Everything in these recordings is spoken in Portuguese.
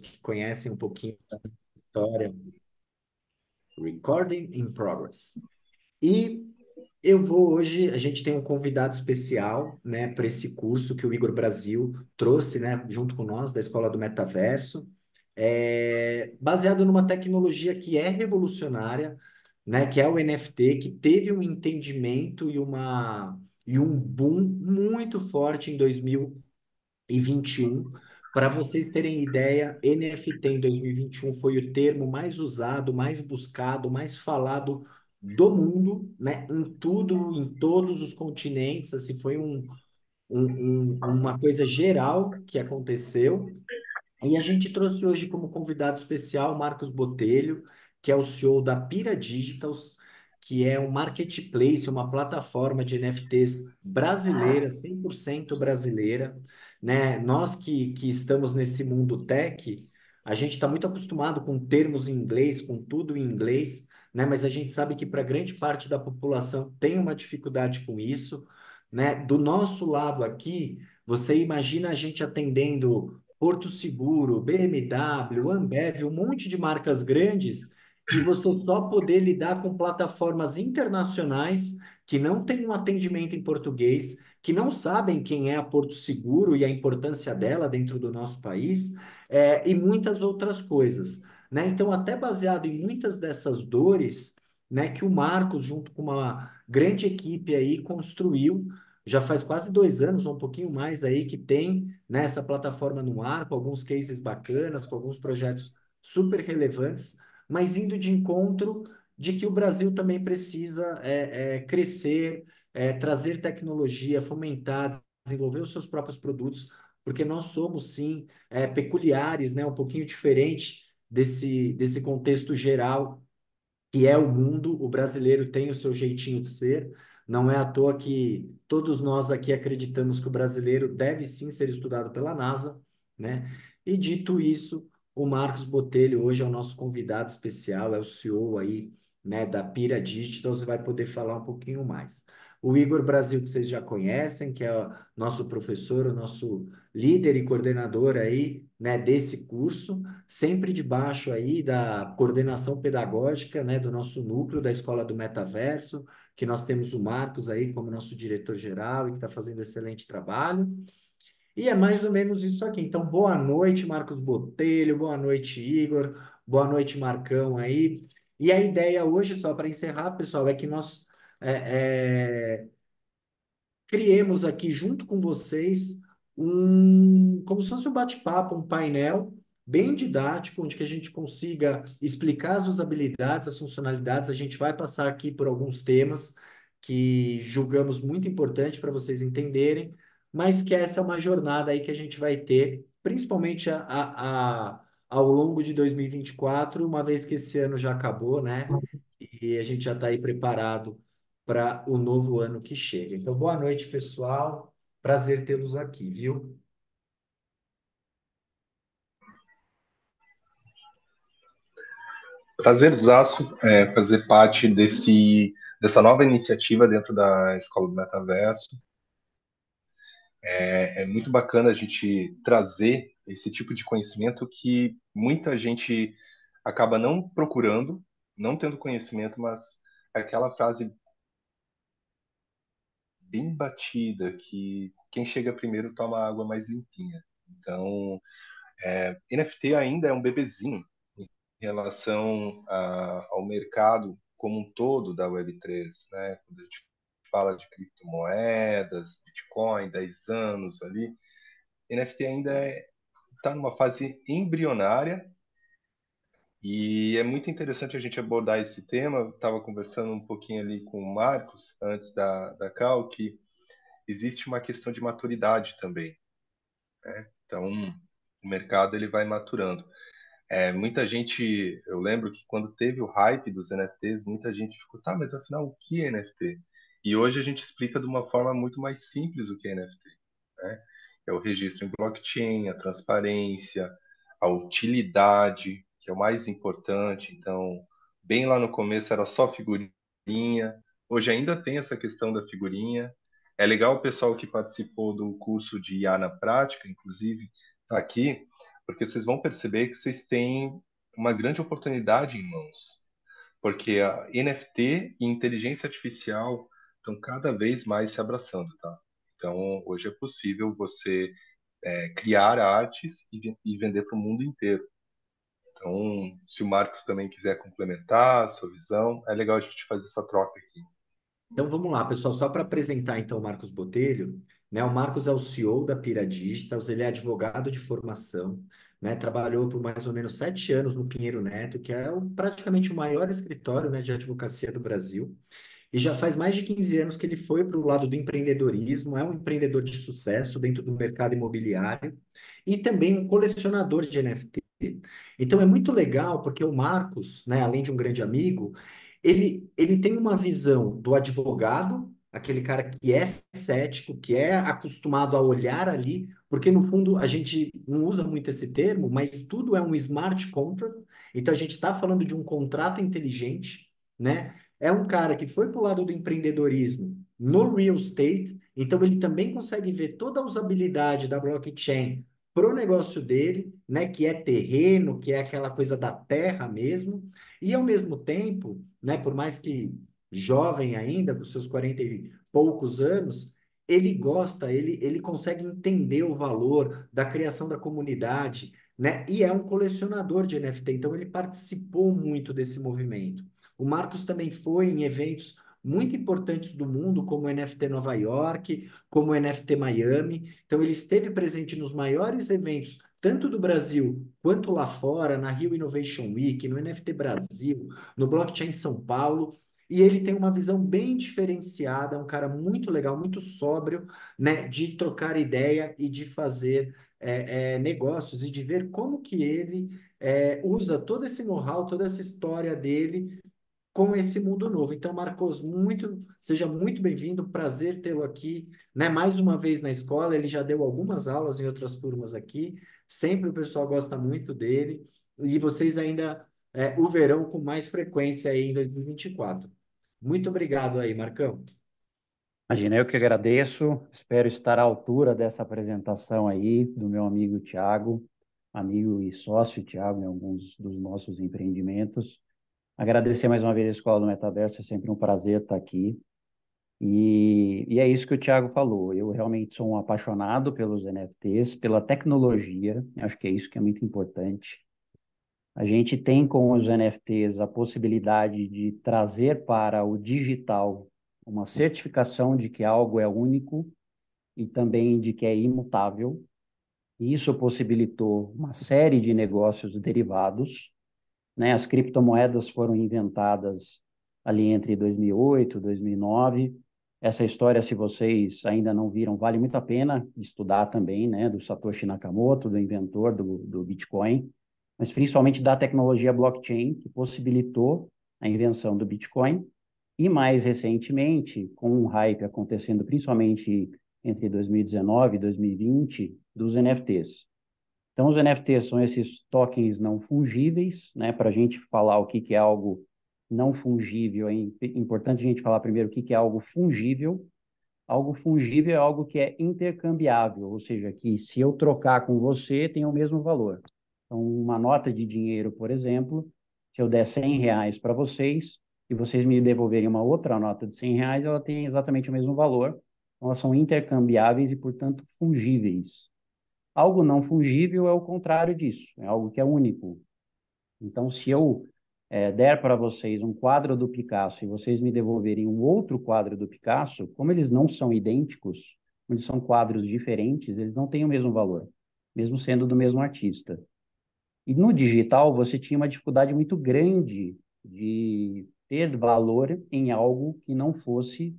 que conhecem um pouquinho da história. Recording in progress. E eu vou hoje, a gente tem um convidado especial, né, para esse curso que o Igor Brasil trouxe, né, junto com nós, da Escola do Metaverso, baseado numa tecnologia que é revolucionária, né, que é o NFT, que teve um entendimento e um boom muito forte em 2021. Para vocês terem ideia, NFT em 2021 foi o termo mais usado, mais buscado, mais falado do mundo, né? Em tudo, em todos os continentes, assim, foi uma coisa geral que aconteceu. E a gente trouxe hoje como convidado especial o Marcos Botelho, que é o CEO da Pira Digitals, que é um marketplace, uma plataforma de NFTs brasileira, 100% brasileira, né? Nós que estamos nesse mundo tech, a gente está muito acostumado com termos em inglês, com tudo em inglês, né? Mas a gente sabe que para grande parte da população tem uma dificuldade com isso, né? Do nosso lado aqui, você imagina a gente atendendo Porto Seguro, BMW, Ambev, um monte de marcas grandes, e você só poder lidar com plataformas internacionais que não têm um atendimento em português, que não sabem quem é a Porto Seguro e a importância dela dentro do nosso país, e muitas outras coisas, né? Então, até baseado em muitas dessas dores, né, que o Marcos, junto com uma grande equipe aí, construiu. Já faz quase 2 anos, ou um pouquinho mais aí, que tem nessa plataforma no ar, com alguns cases bacanas, com alguns projetos super relevantes, mas indo de encontro de que o Brasil também precisa crescer, trazer tecnologia, fomentar, desenvolver os seus próprios produtos, porque nós somos, sim, peculiares, né, um pouquinho diferente desse contexto geral que é o mundo, o brasileiro tem o seu jeitinho de ser. Não é à toa que todos nós aqui acreditamos que o brasileiro deve sim ser estudado pela NASA, né? E dito isso, o Marcos Botelho hoje é o nosso convidado especial, é o CEO aí, né, da Pira Digital, vai poder falar um pouquinho mais. O Igor Brasil, que vocês já conhecem, que é o nosso professor, o nosso líder e coordenador aí, né, desse curso, sempre debaixo aí da coordenação pedagógica, né, do nosso núcleo da Escola do Metaverso, que nós temos o Marcos aí como nosso diretor-geral e que está fazendo excelente trabalho. E é mais ou menos isso aqui. Então, boa noite, Marcos Botelho, boa noite, Igor, boa noite, Marcão aí. E a ideia hoje, só para encerrar, pessoal, é que nós é, é, criemos aqui junto com vocês como se fosse um bate-papo, um painel bem didático, onde que a gente consiga explicar as usabilidades, as funcionalidades. A gente vai passar aqui por alguns temas que julgamos muito importante para vocês entenderem, mas que essa é uma jornada aí que a gente vai ter, principalmente ao longo de 2024, uma vez que esse ano já acabou, né? E a gente já está aí preparado para o novo ano que chega. Então, boa noite, pessoal. Prazer tê-los aqui, viu? Prazerzaço fazer parte dessa nova iniciativa dentro da Escola do Metaverso. É muito bacana a gente trazer esse tipo de conhecimento que muita gente acaba não procurando, não tendo conhecimento, mas aquela frase bem batida que quem chega primeiro toma água mais limpinha. Então, NFT ainda é um bebezinho em relação ao mercado como um todo da Web3, né? Quando a gente fala de criptomoedas, Bitcoin, 10 anos ali, NFT ainda está numa fase embrionária e é muito interessante a gente abordar esse tema. Eu estava conversando um pouquinho ali com o Marcos antes da call, que existe uma questão de maturidade também. Então, o mercado ele vai maturando. Muita gente, eu lembro que quando teve o hype dos NFTs, muita gente ficou, tá, mas afinal, o que é NFT? E hoje a gente explica de uma forma muito mais simples o que é NFT, né? É o registro em blockchain, a transparência, a utilidade, que é o mais importante. Então, bem lá no começo era só figurinha, hoje ainda tem essa questão da figurinha. É legal o pessoal que participou do curso de IA na prática, inclusive, está aqui, porque vocês vão perceber que vocês têm uma grande oportunidade em mãos, porque a NFT e inteligência artificial estão cada vez mais se abraçando, tá? Então, hoje é possível você criar artes e vender para o mundo inteiro. Então, se o Marcos também quiser complementar a sua visão, é legal a gente fazer essa troca aqui. Então vamos lá, pessoal, só para apresentar então o Marcos Botelho, né? O Marcos é o CEO da Pira Digitals, ele é advogado de formação, né? Trabalhou por mais ou menos 7 anos no Pinheiro Neto, que é praticamente o maior escritório, né, de advocacia do Brasil. E já faz mais de 15 anos que ele foi para o lado do empreendedorismo, é um empreendedor de sucesso dentro do mercado imobiliário e também um colecionador de NFT. Então é muito legal porque o Marcos, né, além de um grande amigo, ele tem uma visão do advogado, aquele cara que é cético, que é acostumado a olhar ali, porque no fundo a gente não usa muito esse termo, mas tudo é um smart contract, então a gente está falando de um contrato inteligente, né? É um cara que foi para o lado do empreendedorismo no real estate, então ele também consegue ver toda a usabilidade da blockchain para o negócio dele, né, que é terreno, que é aquela coisa da terra mesmo, e ao mesmo tempo, né, por mais que jovem ainda, com seus 40 e poucos anos, ele gosta, ele consegue entender o valor da criação da comunidade, né, e é um colecionador de NFT, então ele participou muito desse movimento. O Marcos também foi em eventos muito importantes do mundo, como o NFT Nova York, como o NFT Miami. Então, ele esteve presente nos maiores eventos, tanto do Brasil quanto lá fora, na Rio Innovation Week, no NFT Brasil, no Blockchain São Paulo. E ele tem uma visão bem diferenciada, um cara muito legal, muito sóbrio, né, de trocar ideia e de fazer negócios e de ver como que ele usa todo esse know-how, toda essa história dele com esse mundo novo. Então, Marcos, seja muito bem-vindo, prazer tê-lo aqui, né? Mais uma vez na escola, ele já deu algumas aulas em outras turmas aqui, sempre o pessoal gosta muito dele, e vocês ainda o verão com mais frequência aí em 2024. Muito obrigado aí, Marcão. Imagina, eu que agradeço, espero estar à altura dessa apresentação aí do meu amigo Tiago, amigo e sócio Tiago em alguns dos nossos empreendimentos. Agradecer mais uma vez a Escola do Metaverso, é sempre um prazer estar aqui. E é isso que o Tiago falou, eu realmente sou um apaixonado pelos NFTs, pela tecnologia, acho que é isso que é muito importante. A gente tem com os NFTs a possibilidade de trazer para o digital uma certificação de que algo é único e também de que é imutável. E isso possibilitou uma série de negócios derivados, né? As criptomoedas foram inventadas ali entre 2008 e 2009. Essa história, se vocês ainda não viram, vale muito a pena estudar também, né? Do Satoshi Nakamoto, do inventor do Bitcoin, mas principalmente da tecnologia blockchain, que possibilitou a invenção do Bitcoin. E mais recentemente, com um hype acontecendo principalmente entre 2019 e 2020, dos NFTs. Então, os NFTs são esses tokens não fungíveis, né? Para a gente falar o que é algo não fungível, é importante a gente falar primeiro o que é algo fungível. Algo fungível é algo que é intercambiável, ou seja, que se eu trocar com você, tem o mesmo valor. Então, uma nota de dinheiro, por exemplo, se eu der R$ 100 para vocês e vocês me devolverem uma outra nota de R$ 100, ela tem exatamente o mesmo valor. Então, elas são intercambiáveis e, portanto, fungíveis. Algo não fungível é o contrário disso, é algo que é único. Então, se eu der para vocês um quadro do Picasso e vocês me devolverem um outro quadro do Picasso, como eles não são idênticos, eles são quadros diferentes, eles não têm o mesmo valor, mesmo sendo do mesmo artista. E no digital, você tinha uma dificuldade muito grande de ter valor em algo que não fosse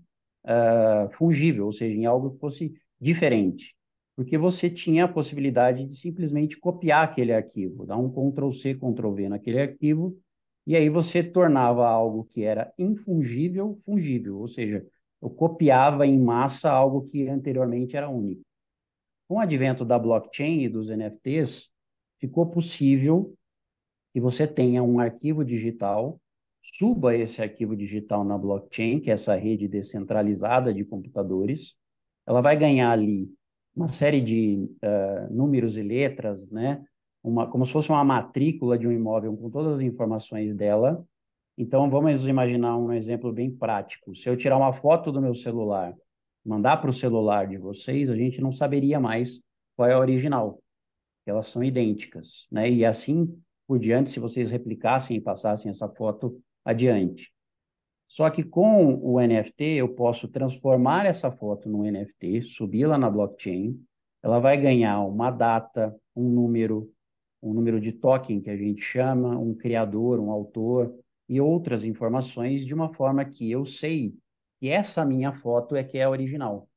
fungível, ou seja, em algo que fosse diferente. Porque você tinha a possibilidade de simplesmente copiar aquele arquivo, dar um Ctrl+C, Ctrl+V naquele arquivo, e aí você tornava algo que era infungível, fungível, ou seja, eu copiava em massa algo que anteriormente era único. Com o advento da blockchain e dos NFTs, ficou possível que você tenha um arquivo digital, suba esse arquivo digital na blockchain, que é essa rede descentralizada de computadores, ela vai ganhar ali uma série de números e letras, né? como se fosse uma matrícula de um imóvel com todas as informações dela. Então, vamos imaginar um exemplo bem prático. Se eu tirar uma foto do meu celular, mandar para o celular de vocês, a gente não saberia mais qual é a original. Elas são idênticas, né? E assim por diante, se vocês replicassem e passassem essa foto adiante. Só que com o NFT, eu posso transformar essa foto num NFT, subi-la na blockchain, ela vai ganhar uma data, um número de token que a gente chama, um criador, um autor e outras informações de uma forma que eu sei que essa minha foto é que é a original.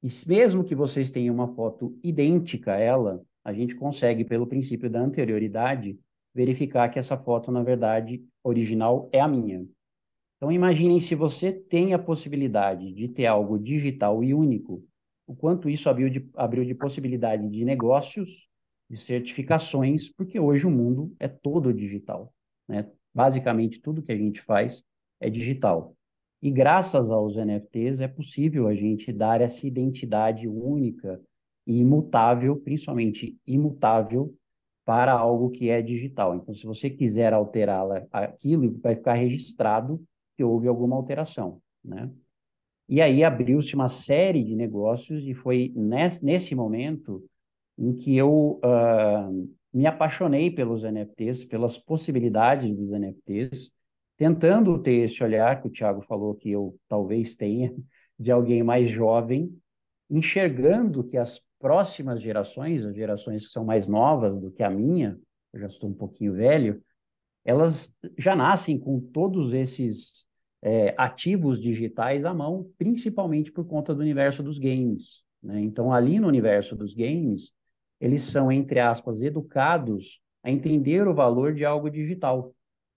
E mesmo que vocês tenham uma foto idêntica a ela, a gente consegue, pelo princípio da anterioridade, verificar que essa foto, na verdade, original é a minha. Então, imaginem se você tem a possibilidade de ter algo digital e único, o quanto isso abriu de possibilidade de negócios, de certificações, porque hoje o mundo é todo digital, né? Basicamente, tudo que a gente faz é digital. E graças aos NFTs é possível a gente dar essa identidade única e imutável, principalmente imutável, para algo que é digital. Então, se você quiser alterá-la, aquilo vai ficar registrado que houve alguma alteração, né? E aí abriu-se uma série de negócios e foi nesse momento em que eu me apaixonei pelos NFTs, pelas possibilidades dos NFTs, tentando ter esse olhar que o Thiago falou que eu talvez tenha, de alguém mais jovem, enxergando que as próximas gerações, as gerações que são mais novas do que a minha, eu já estou um pouquinho velho, elas já nascem com todos esses ativos digitais à mão, principalmente por conta do universo dos games, né? Então, ali no universo dos games, eles são, entre aspas, educados a entender o valor de algo digital.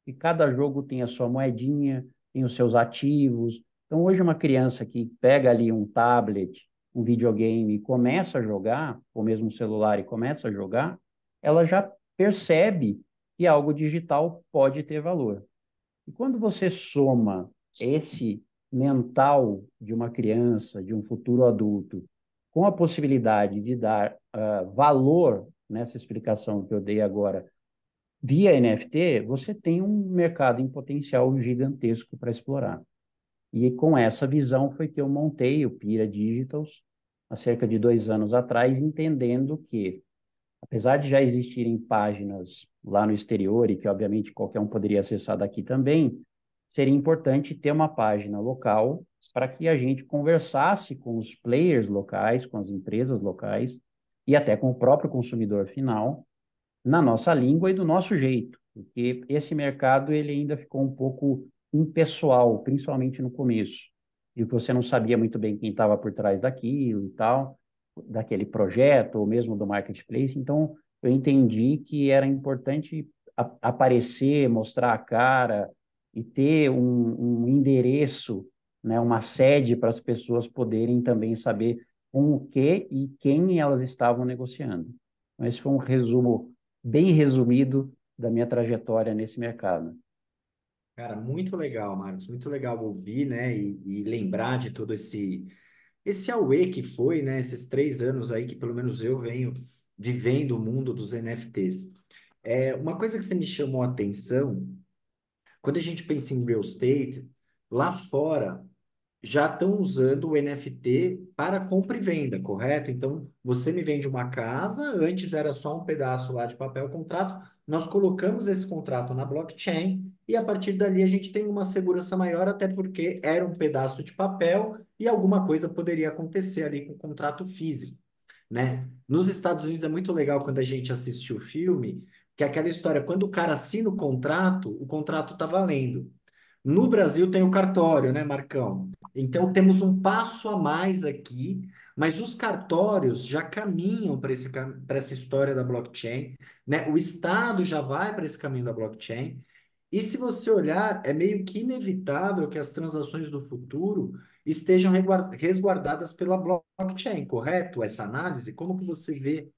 E cada jogo tem a sua moedinha, tem os seus ativos. Então, hoje, uma criança que pega ali um tablet, um videogame e começa a jogar, ou mesmo um celular e começa a jogar, ela já percebe que algo digital pode ter valor. E quando você soma esse mental de uma criança, de um futuro adulto, com a possibilidade de dar valor nessa explicação que eu dei agora via NFT, você tem um mercado em potencial gigantesco para explorar. E com essa visão foi que eu montei o Pira Digitals há cerca de 2 anos atrás, entendendo que apesar de já existirem páginas lá no exterior e que, obviamente, qualquer um poderia acessar daqui também, seria importante ter uma página local para que a gente conversasse com os players locais, com as empresas locais e até com o próprio consumidor final, na nossa língua e do nosso jeito, porque esse mercado ele ainda ficou um pouco impessoal, principalmente no começo, e você não sabia muito bem quem estava por trás daquilo e tal, daquele projeto, ou mesmo do marketplace. Então, eu entendi que era importante aparecer, mostrar a cara e ter um endereço, né, uma sede para as pessoas poderem também saber com o que e quem elas estavam negociando. Então, esse foi um resumo bem resumido da minha trajetória nesse mercado. Cara, muito legal, Marcos, muito legal ouvir, né, e lembrar de todo esse auê que foi, né, esses 3 anos aí que pelo menos eu venho vivendo o mundo dos NFTs. Uma coisa que você me chamou a atenção, quando a gente pensa em real estate, lá fora já estão usando o NFT para compra e venda, correto? Então, você me vende uma casa, antes era só um pedaço lá de papel contrato, nós colocamos esse contrato na blockchain e a partir dali a gente tem uma segurança maior, até porque era um pedaço de papel e alguma coisa poderia acontecer ali com o contrato físico, né? Nos Estados Unidos é muito legal quando a gente assiste o filme, que é aquela história, quando o cara assina o contrato está valendo. No Brasil tem o cartório, né, Marcão? Então temos um passo a mais aqui, mas os cartórios já caminham para essa história da blockchain, né? O Estado já vai para esse caminho da blockchain. E se você olhar, é meio que inevitável que as transações do futuro estejam resguardadas pela blockchain, correto? Essa análise, como que você vê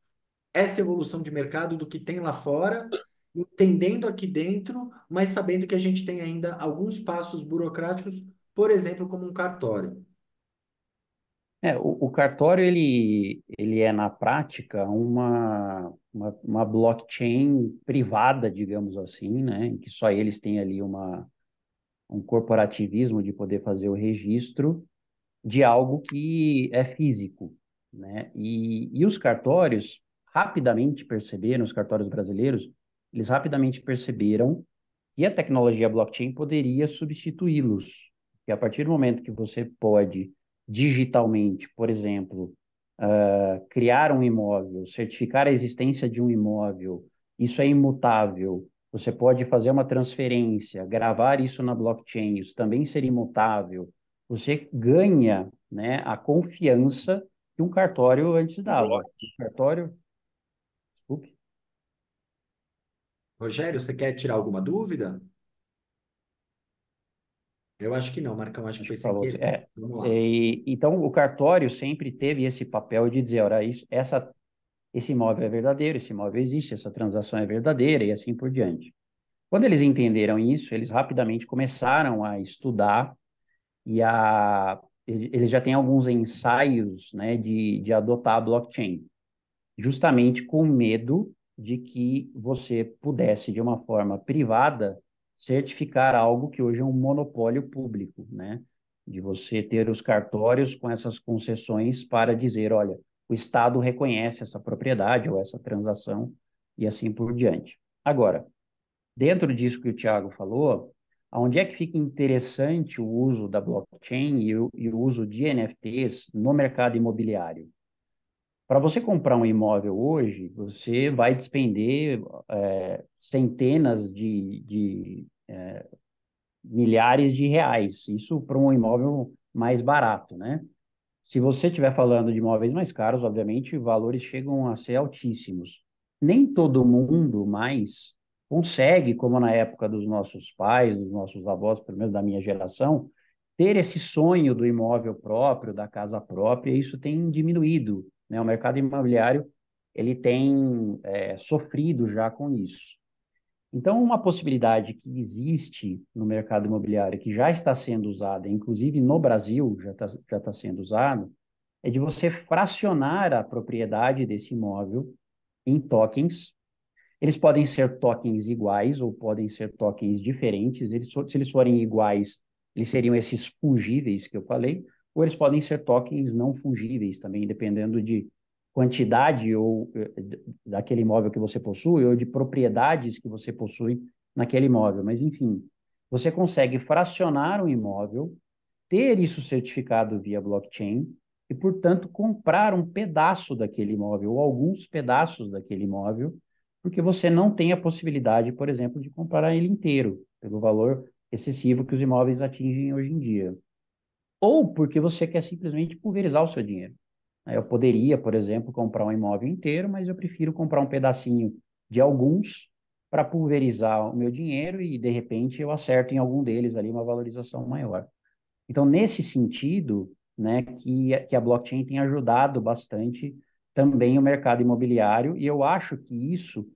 essa evolução de mercado do que tem lá fora, entendendo aqui dentro, mas sabendo que a gente tem ainda alguns passos burocráticos, por exemplo, como um cartório. O cartório, ele é, na prática, uma blockchain privada, digamos assim, né, em que só eles têm ali um corporativismo de poder fazer o registro de algo que é físico, né? E os cartórios rapidamente perceberam, os cartórios brasileiros, eles rapidamente perceberam que a tecnologia blockchain poderia substituí-los. Que a partir do momento que você pode digitalmente, por exemplo, criar um imóvel, certificar a existência de um imóvel, isso é imutável. Você pode fazer uma transferência, gravar isso na blockchain, isso também ser imutável. Você ganha, né, a confiança que um cartório antes dava. O cartório, desculpe, Rogério, você quer tirar alguma dúvida? Eu acho que não, Marcão, acho que acho foi que sem falou. querer. Vamos lá. Então, o cartório sempre teve esse papel de dizer, olha, esse imóvel é verdadeiro, esse imóvel existe, essa transação é verdadeira e assim por diante. Quando eles entenderam isso, eles rapidamente começaram a estudar eles já têm alguns ensaios, né, de adotar a blockchain, justamente com medo de que você pudesse, de uma forma privada, certificar algo que hoje é um monopólio público, né? De você ter os cartórios com essas concessões para dizer, olha, o Estado reconhece essa propriedade ou essa transação e assim por diante. Agora, dentro disso que o Thiago falou, onde é que fica interessante o uso da blockchain e o uso de NFTs no mercado imobiliário? Para você comprar um imóvel hoje, você vai despender centenas de milhares de reais. Isso para um imóvel mais barato, né? Se você estiver falando de imóveis mais caros, obviamente, valores chegam a ser altíssimos. Nem todo mundo mais consegue, como na época dos nossos pais, dos nossos avós, pelo menos da minha geração, ter esse sonho do imóvel próprio, da casa própria, e isso tem diminuído, né? O mercado imobiliário ele tem sofrido já com isso. Então, uma possibilidade que existe no mercado imobiliário, que já está sendo usada, inclusive no Brasil já tá sendo usado, é de você fracionar a propriedade desse imóvel em tokens. Eles podem ser tokens iguais ou podem ser tokens diferentes. Se eles forem iguais, eles seriam esses fungíveis que eu falei, ou eles podem ser tokens não fungíveis também, dependendo de quantidade ou daquele imóvel que você possui ou de propriedades que você possui naquele imóvel. Mas, enfim, você consegue fracionar um imóvel, ter isso certificado via blockchain e, portanto, comprar um pedaço daquele imóvel ou alguns pedaços daquele imóvel, porque você não tem a possibilidade, por exemplo, de comprar ele inteiro, pelo valor excessivo que os imóveis atingem hoje em dia. Ou porque você quer simplesmente pulverizar o seu dinheiro. Eu poderia, por exemplo, comprar um imóvel inteiro, mas eu prefiro comprar um pedacinho de alguns para pulverizar o meu dinheiro e, de repente, eu acerto em algum deles ali uma valorização maior. Então, nesse sentido, né, que a blockchain tem ajudado bastante também o mercado imobiliário, e eu acho que isso,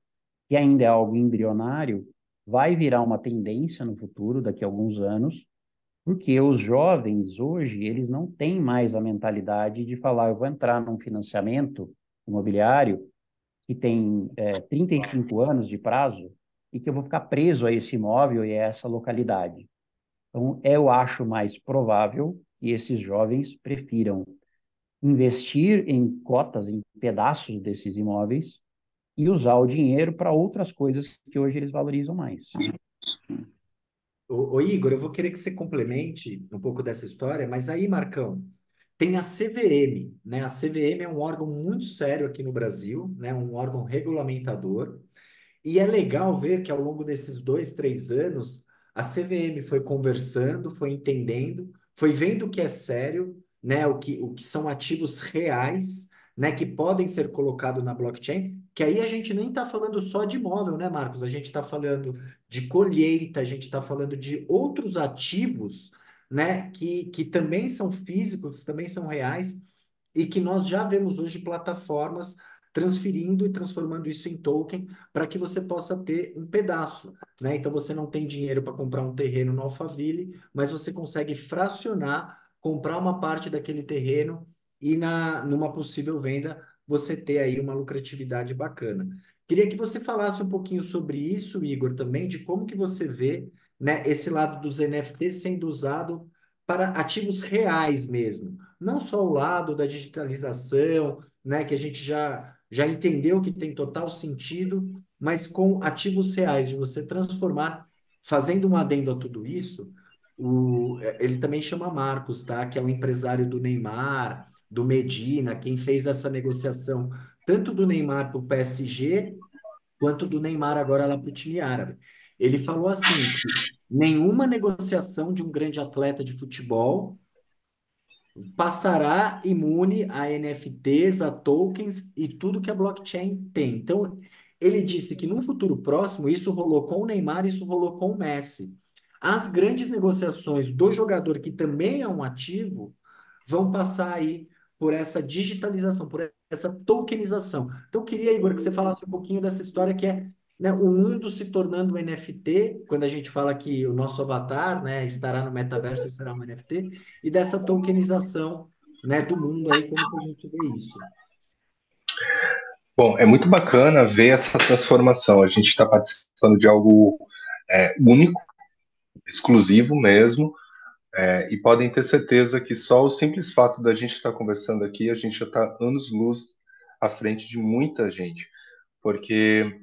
que ainda é algo embrionário, vai virar uma tendência no futuro, daqui a alguns anos, porque os jovens hoje, eles não têm mais a mentalidade de falar, eu vou entrar num financiamento imobiliário que tem 35 anos de prazo e que eu vou ficar preso a esse imóvel e a essa localidade. Então, eu acho mais provável que esses jovens prefiram investir em cotas, em pedaços desses imóveis e usar o dinheiro para outras coisas que hoje eles valorizam mais. Ô, Igor, eu vou querer que você complemente um pouco dessa história, mas aí, Marcão, tem a CVM, né? A CVM é um órgão muito sério aqui no Brasil, né? Um órgão regulamentador. E é legal ver que ao longo desses 2, 3 anos, a CVM foi conversando, foi entendendo, foi vendo o que é sério, né? O que são ativos reais, né? Que podem ser colocados na blockchain. Que aí a gente nem está falando só de imóvel, né, Marcos? A gente está falando de colheita, a gente está falando de outros ativos, né? Que também são físicos, também são reais e que nós já vemos hoje plataformas transferindo e transformando isso em token para que você possa ter um pedaço, né? Então você não tem dinheiro para comprar um terreno no Alphaville, mas você consegue fracionar, comprar uma parte daquele terreno e numa possível venda você ter aí uma lucratividade bacana. Queria que você falasse um pouquinho sobre isso, Igor, também, de como que você vê, né, esse lado dos NFTs sendo usado para ativos reais mesmo, não só o lado da digitalização, né, que a gente já entendeu que tem total sentido, mas com ativos reais, de você transformar, fazendo um adendo a tudo isso, ele também chama Marcos, tá? Que é o empresário do Neymar, do Medina, quem fez essa negociação, tanto do Neymar para o PSG, quanto do Neymar agora lá para o time árabe. Ele falou assim, que nenhuma negociação de um grande atleta de futebol passará imune a NFTs, a tokens e tudo que a blockchain tem. Então, ele disse que num futuro próximo, isso rolou com o Neymar, isso rolou com o Messi. As grandes negociações do jogador, que também é um ativo, vão passar aí por essa digitalização, por essa tokenização. Então, eu queria, Igor, que você falasse um pouquinho dessa história que é, né, o mundo se tornando um NFT, quando a gente fala que o nosso avatar, né, estará no metaverso e será um NFT, e dessa tokenização, né, do mundo aí, como que a gente vê isso? Bom, é muito bacana ver essa transformação. A gente está participando de algo único, exclusivo mesmo, e podem ter certeza que só o simples fato da gente estar conversando aqui, a gente já está anos-luz à frente de muita gente, porque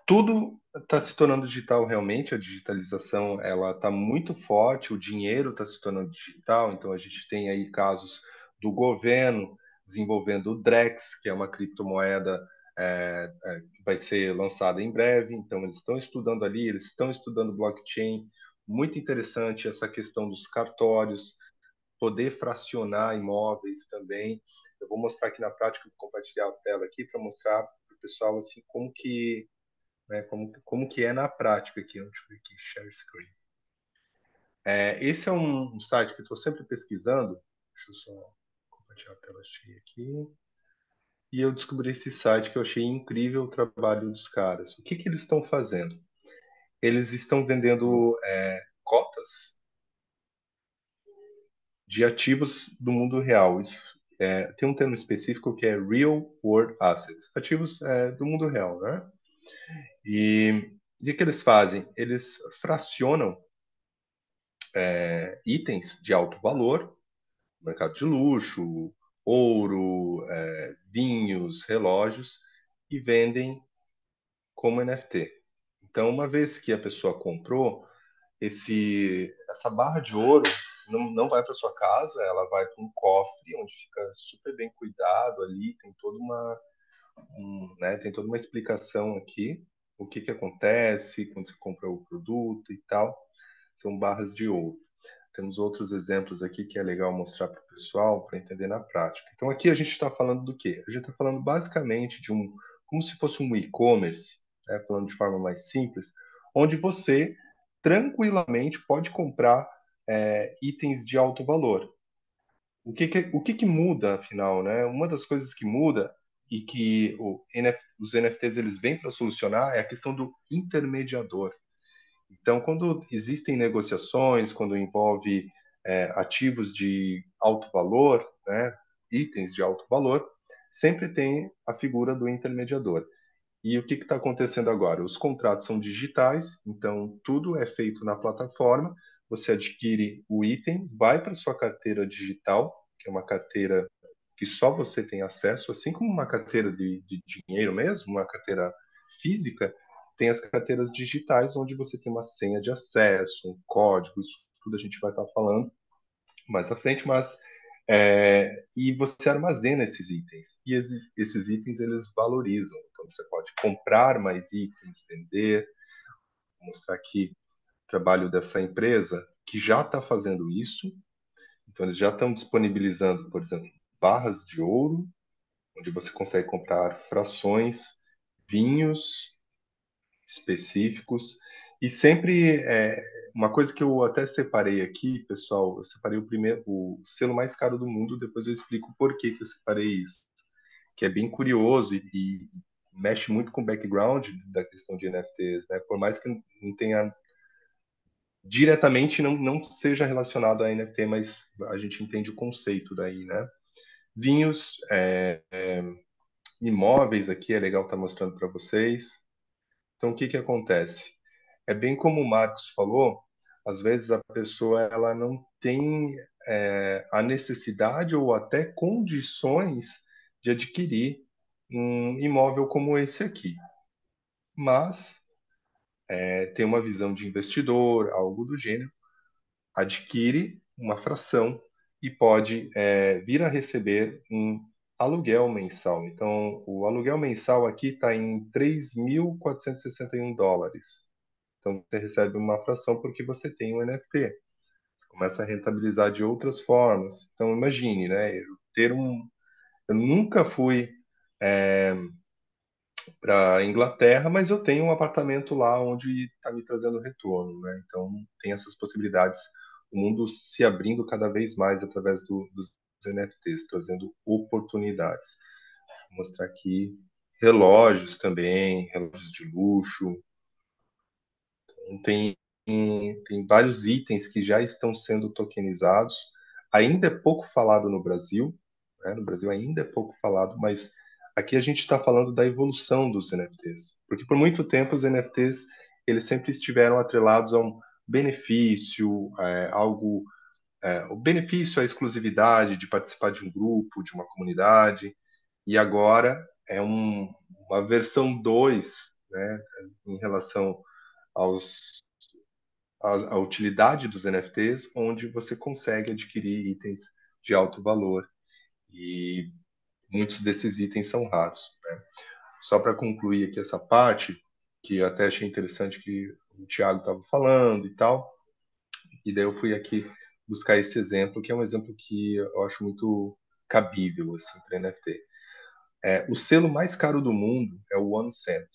tudo está se tornando digital realmente, a digitalização ela está muito forte, o dinheiro está se tornando digital, então a gente tem aí casos do governo desenvolvendo o Drex, que é uma criptomoeda que vai ser lançada em breve, então eles estão estudando ali, eles estão estudando blockchain, muito interessante essa questão dos cartórios, poder fracionar imóveis também. Eu vou mostrar aqui na prática, vou compartilhar a tela aqui para mostrar para o pessoal assim como que, né, como que é na prática aqui. Deixa eu ver aqui, share screen. Esse é um site que estou sempre pesquisando. Deixa eu só compartilhar a tela cheia aqui. E eu descobri esse site que eu achei incrível o trabalho dos caras. O que que eles estão fazendo? Eles estão vendendo cotas de ativos do mundo real. Isso, tem um termo específico que é Real World Assets, ativos do mundo real, né? E o que eles fazem? Eles fracionam itens de alto valor, mercado de luxo, ouro, vinhos, relógios, e vendem como NFT. Então, uma vez que a pessoa comprou, essa barra de ouro não vai para sua casa, ela vai para um cofre onde fica super bem cuidado ali, tem toda uma explicação aqui, o que que acontece quando você compra o produto e tal. São barras de ouro. Temos outros exemplos aqui que é legal mostrar para o pessoal para entender na prática. Então aqui a gente está falando do quê? A gente está falando basicamente como se fosse um e-commerce, né, falando de forma mais simples, onde você tranquilamente pode comprar itens de alto valor. O que que muda, afinal, né? Uma das coisas que muda e que os NFTs eles vêm para solucionar é a questão do intermediador. Então, quando existem negociações, quando envolve ativos de alto valor, né, itens de alto valor, sempre tem a figura do intermediador. E o que está acontecendo agora? Os contratos são digitais, então tudo é feito na plataforma. Você adquire o item, vai para sua carteira digital, que é uma carteira que só você tem acesso, assim como uma carteira de dinheiro mesmo, uma carteira física, tem as carteiras digitais, onde você tem uma senha de acesso, um código, isso tudo a gente vai estar falando mais à frente, mas e você armazena esses itens. E esses itens eles valorizam. Então você pode comprar mais itens, vender. Vou mostrar aqui o trabalho dessa empresa que já está fazendo isso. Então eles já estão disponibilizando, por exemplo, barras de ouro, onde você consegue comprar frações, vinhos específicos e sempre uma coisa que eu até separei aqui, pessoal, eu separei o selo mais caro do mundo, depois eu explico por que que eu separei isso, que é bem curioso e mexe muito com o background da questão de NFTs, né? Por mais que não tenha diretamente não seja relacionado a NFT, mas a gente entende o conceito daí, né? Vinhos, imóveis aqui, é legal estar mostrando para vocês. Então, o que que acontece? É bem como o Marcos falou, às vezes a pessoa ela não tem a necessidade ou até condições de adquirir um imóvel como esse aqui, mas tem uma visão de investidor, algo do gênero, adquire uma fração e pode vir a receber um aluguel mensal. Então, o aluguel mensal aqui está em US$ 3.461. Então, você recebe uma fração porque você tem um NFT. Você começa a rentabilizar de outras formas. Então, imagine, né? Eu nunca fui para Inglaterra, mas eu tenho um apartamento lá onde está me trazendo retorno, né? Então, tem essas possibilidades. O mundo se abrindo cada vez mais através dos NFTs, trazendo oportunidades. Vou mostrar aqui relógios também, relógios de luxo. Tem, tem vários itens que já estão sendo tokenizados. Ainda é pouco falado no Brasil, né? No Brasil ainda é pouco falado, mas aqui a gente está falando da evolução dos NFTs, porque por muito tempo os NFTs eles sempre estiveram atrelados a um benefício, o benefício, a exclusividade de participar de um grupo, de uma comunidade, e agora uma versão 2, né, em relação aos a utilidade dos NFTs, onde você consegue adquirir itens de alto valor e muitos desses itens são raros, né? Só para concluir aqui essa parte, que eu até achei interessante que o Thiago estava falando e tal, e daí eu fui aqui buscar esse exemplo, que é um exemplo que eu acho muito cabível assim, para NFT. O selo mais caro do mundo é o One Cent,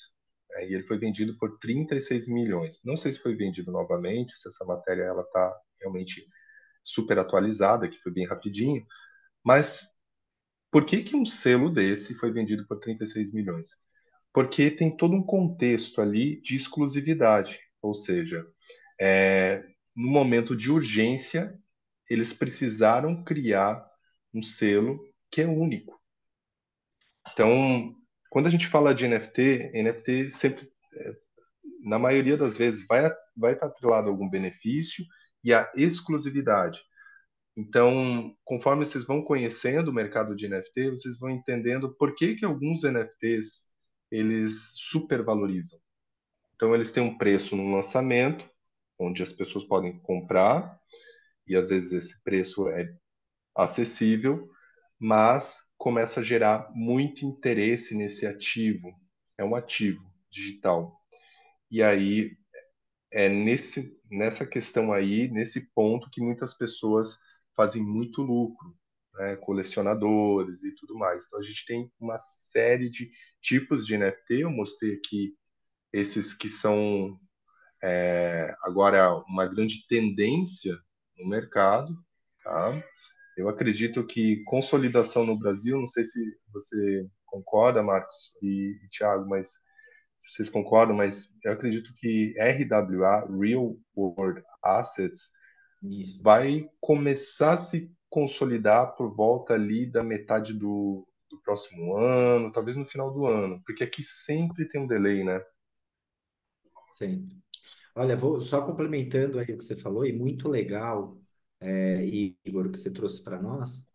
e ele foi vendido por 36 milhões. Não sei se foi vendido novamente, se essa matéria ela está realmente super atualizada, que foi bem rapidinho, mas por que que um selo desse foi vendido por 36 milhões? Porque tem todo um contexto ali de exclusividade, ou seja, no momento de urgência, eles precisaram criar um selo que é único. Então, quando a gente fala de NFT, NFT sempre, na maioria das vezes, vai estar atrelado a algum benefício e a exclusividade. Então, conforme vocês vão conhecendo o mercado de NFT, vocês vão entendendo por que que alguns NFTs eles supervalorizam. Então, eles têm um preço no lançamento, onde as pessoas podem comprar, e às vezes esse preço é acessível, mas começa a gerar muito interesse nesse ativo. É um ativo digital. E aí nessa questão aí, nesse ponto que muitas pessoas fazem muito lucro, né? Colecionadores e tudo mais. Então a gente tem uma série de tipos de NFT. Eu mostrei aqui esses que são agora uma grande tendência no mercado, tá? Eu acredito que consolidação no Brasil, não sei se você concorda, Marcos e Thiago, mas se vocês concordam, mas eu acredito que RWA, Real World Assets, Isso. vai começar a se consolidar por volta ali da metade do próximo ano, talvez no final do ano, porque aqui sempre tem um delay, né? Sempre. Olha, vou só complementando aí o que você falou, e muito legal, Igor, o que você trouxe para nós.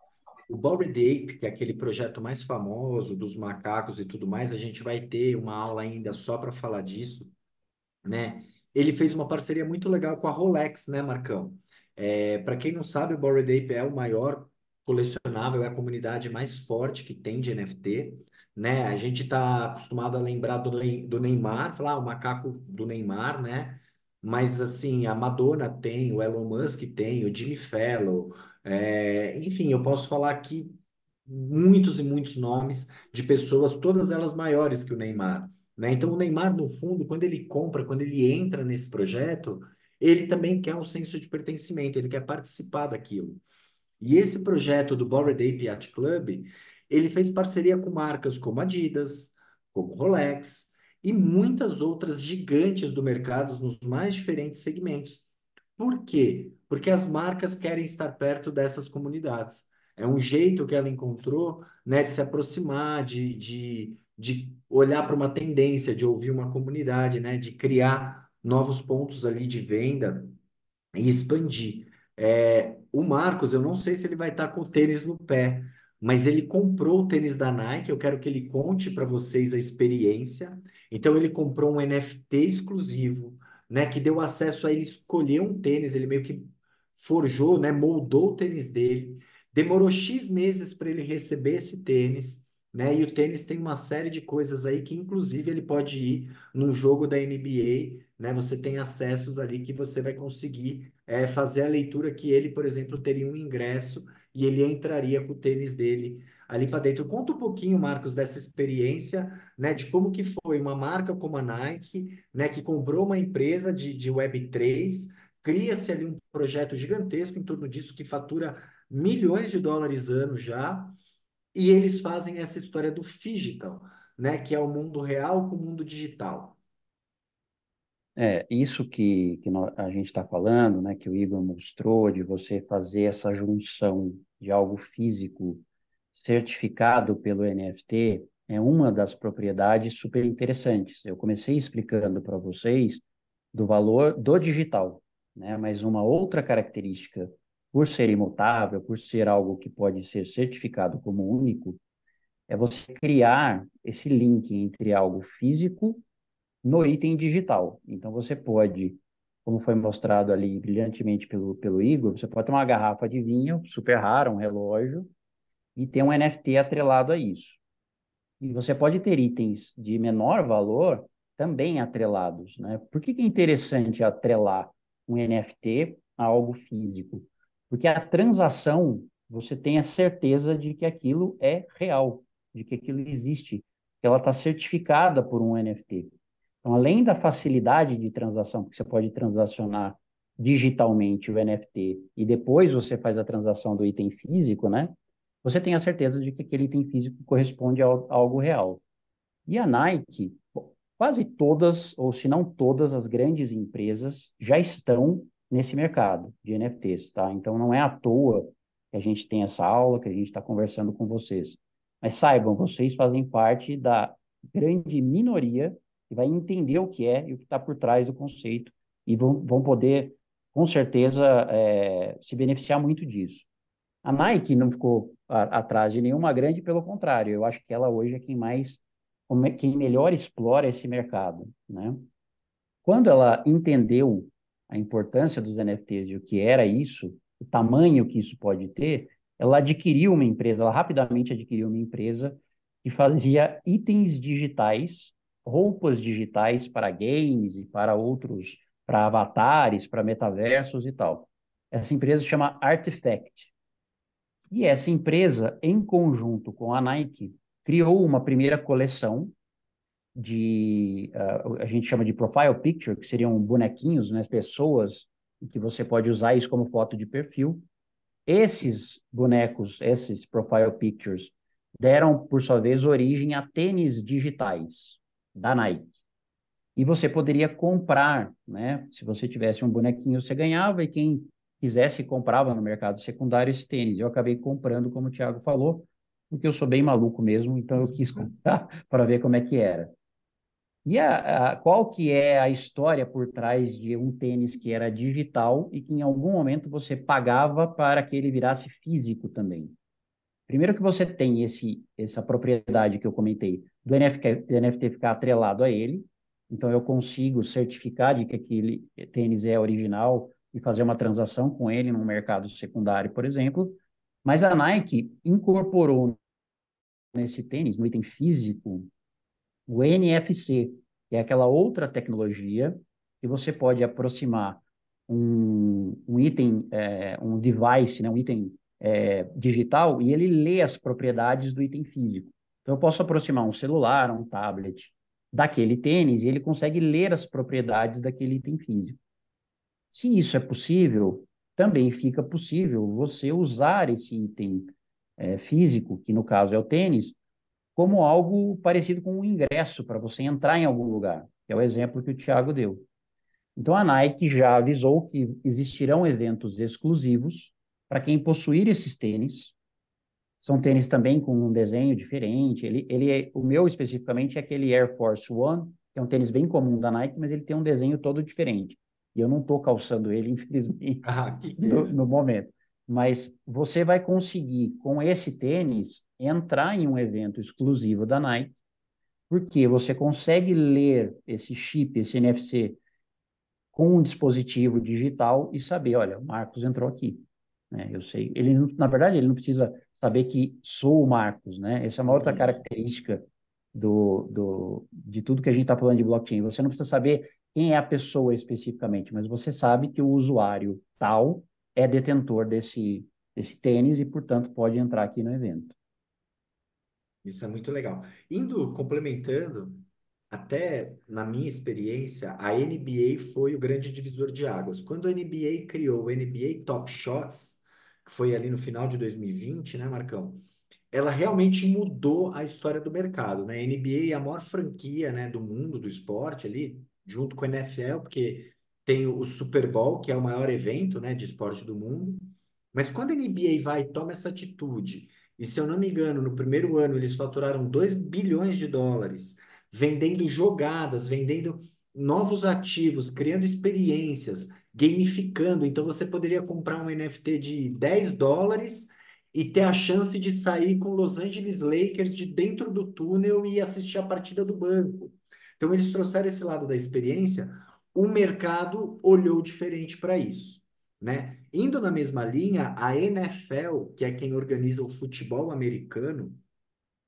O Bored Ape, que é aquele projeto mais famoso dos macacos e tudo mais, a gente vai ter uma aula ainda só para falar disso, né? Ele fez uma parceria muito legal com a Rolex, né, Marcão? Para quem não sabe, o Bored Ape é o maior colecionável, é a comunidade mais forte que tem de NFT, né? A gente está acostumado a lembrar do Neymar, falar o macaco do Neymar, né? Mas assim, a Madonna tem, o Elon Musk tem, o Jimmy Fallon, enfim, eu posso falar aqui muitos e muitos nomes de pessoas, todas elas maiores que o Neymar, né? Então, o Neymar, no fundo, quando ele compra, quando ele entra nesse projeto, ele também quer um senso de pertencimento, ele quer participar daquilo. E esse projeto do Bored Ape Yacht Club, ele fez parceria com marcas como Adidas, como Rolex e muitas outras gigantes do mercado nos mais diferentes segmentos. Por quê? Porque as marcas querem estar perto dessas comunidades. É um jeito que ela encontrou, né, de se aproximar, de olhar para uma tendência, de ouvir uma comunidade, né, de criar novos pontos ali de venda e expandir. O Marcos, eu não sei se ele vai estar com o tênis no pé, mas ele comprou o tênis da Nike. Eu quero que ele conte para vocês a experiência. Então, ele comprou um NFT exclusivo, né, que deu acesso a ele escolher um tênis. Ele meio que forjou, né, moldou o tênis dele. Demorou X meses para ele receber esse tênis. Né? E o tênis tem uma série de coisas aí que, inclusive, ele pode ir num jogo da NBA, né? Você tem acessos ali que você vai conseguir fazer a leitura que ele, por exemplo, teria um ingresso e ele entraria com o tênis dele ali para dentro. Conta um pouquinho, Marcos, dessa experiência, né? De como que foi uma marca como a Nike, né? Que comprou uma empresa de Web3, cria-se ali um projeto gigantesco em torno disso que fatura milhões de dólares ano já, e eles fazem essa história do phygital, né? Que é o mundo real com o mundo digital. Isso a gente está falando, né, que o Igor mostrou, de você fazer essa junção de algo físico certificado pelo NFT, é uma das propriedades super interessantes. Eu comecei explicando para vocês do valor do digital, né, mas uma outra característica, por ser imutável, por ser algo que pode ser certificado como único, é você criar esse link entre algo físico no item digital. Então, você pode, como foi mostrado ali brilhantemente pelo Igor, você pode ter uma garrafa de vinho super rara, um relógio, e ter um NFT atrelado a isso. E você pode ter itens de menor valor também atrelados, né? Por que que é interessante atrelar um NFT a algo físico? Porque a transação, você tem a certeza de que aquilo é real, de que aquilo existe, que ela está certificada por um NFT. Então, além da facilidade de transação, porque você pode transacionar digitalmente o NFT e depois você faz a transação do item físico, né? Você tem a certeza de que aquele item físico corresponde a algo real. E a Nike, quase todas, ou se não todas, as grandes empresas já estão nesse mercado de NFTs, tá? Então não é à toa que a gente tem essa aula, que a gente está conversando com vocês. Mas saibam, vocês fazem parte da grande minoria que vai entender o que é e o que está por trás do conceito e vão poder, com certeza, se beneficiar muito disso. A Nike não ficou atrás de nenhuma grande, pelo contrário, eu acho que ela hoje é quem melhor explora esse mercado, né? Quando ela entendeu a importância dos NFTs e o que era isso, o tamanho que isso pode ter, ela adquiriu uma empresa, ela rapidamente adquiriu uma empresa que fazia itens digitais, roupas digitais para games e para outros, para avatares, para metaversos e tal. Essa empresa se chama Artifact. E essa empresa, em conjunto com a Nike, criou uma primeira coleção a gente chama de profile picture, que seriam bonequinhos, né, pessoas, que você pode usar isso como foto de perfil. Esses bonecos, esses profile pictures, deram, por sua vez, origem a tênis digitais da Nike. E você poderia comprar, né? Se você tivesse um bonequinho, você ganhava, e quem quisesse comprava no mercado secundário esse tênis. Eu acabei comprando, como o Thiago falou, porque eu sou bem maluco mesmo, então eu quis comprar para ver como é que era. E qual que é a história por trás de um tênis que era digital e que em algum momento você pagava para que ele virasse físico também? Primeiro que você tem essa propriedade que eu comentei do NFT ficar atrelado a ele, então eu consigo certificar de que aquele tênis é original e fazer uma transação com ele no mercado secundário, por exemplo. Mas a Nike incorporou nesse tênis, no item físico, o NFC, que é aquela outra tecnologia que você pode aproximar um item, um device, né, um item digital, e ele lê as propriedades do item físico. Então, eu posso aproximar um celular, um tablet daquele tênis e ele consegue ler as propriedades daquele item físico. Se isso é possível, também fica possível você usar esse item físico, que no caso é o tênis, como algo parecido com um ingresso para você entrar em algum lugar, que é o exemplo que o Thiago deu. Então, a Nike já avisou que existirão eventos exclusivos para quem possuir esses tênis, São tênis também com um desenho diferente. O meu especificamente é aquele Air Force One, que é um tênis bem comum da Nike, mas ele tem um desenho todo diferente. E eu não estou calçando ele, infelizmente, Ah, que no, pena. no momento. Mas você vai conseguir, com esse tênis, entrar em um evento exclusivo da Nike, porque você consegue ler esse chip, esse NFC, com um dispositivo digital e saber, olha, o Marcos entrou aqui, né? Eu sei, na verdade, ele não precisa saber que sou o Marcos, né? Essa é uma outra Isso. característica de tudo que a gente está falando de blockchain. Você não precisa saber quem é a pessoa especificamente, mas você sabe que o usuário tal é detentor desse tênis e, portanto, pode entrar aqui no evento. Isso é muito legal. Indo, complementando, até na minha experiência, a NBA foi o grande divisor de águas. Quando a NBA criou o NBA Top Shots, que foi ali no final de 2020, né, Marcão? Ela realmente mudou a história do mercado, né? A NBA é a maior franquia, né, do mundo do esporte ali, junto com a NFL, porque tem o Super Bowl, que é o maior evento, né, de esporte do mundo. Mas quando a NBA vai e toma essa atitude, e se eu não me engano, no primeiro ano eles faturaram 2 bilhões de dólares, vendendo jogadas, vendendo novos ativos, criando experiências, gamificando. Então você poderia comprar um NFT de 10 dólares e ter a chance de sair com Los Angeles Lakers de dentro do túnel e assistir a partida do banco. Então eles trouxeram esse lado da experiência, o mercado olhou diferente para isso, né? Indo na mesma linha, a NFL, que é quem organiza o futebol americano,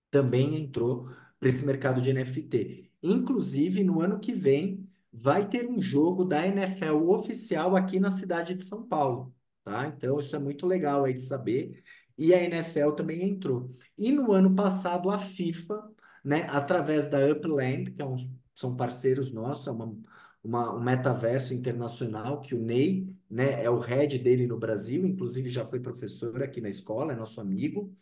também entrou para esse mercado de NFT. Inclusive, no ano que vem, vai ter um jogo da NFL oficial aqui na cidade de São Paulo, tá? Então, isso é muito legal aí de saber. E a NFL também entrou. E no ano passado, a FIFA, né, através da Upland, que são parceiros nossos, é um metaverso internacional que o Ney, né, é o head dele no Brasil, inclusive já foi professor aqui na escola, é nosso amigo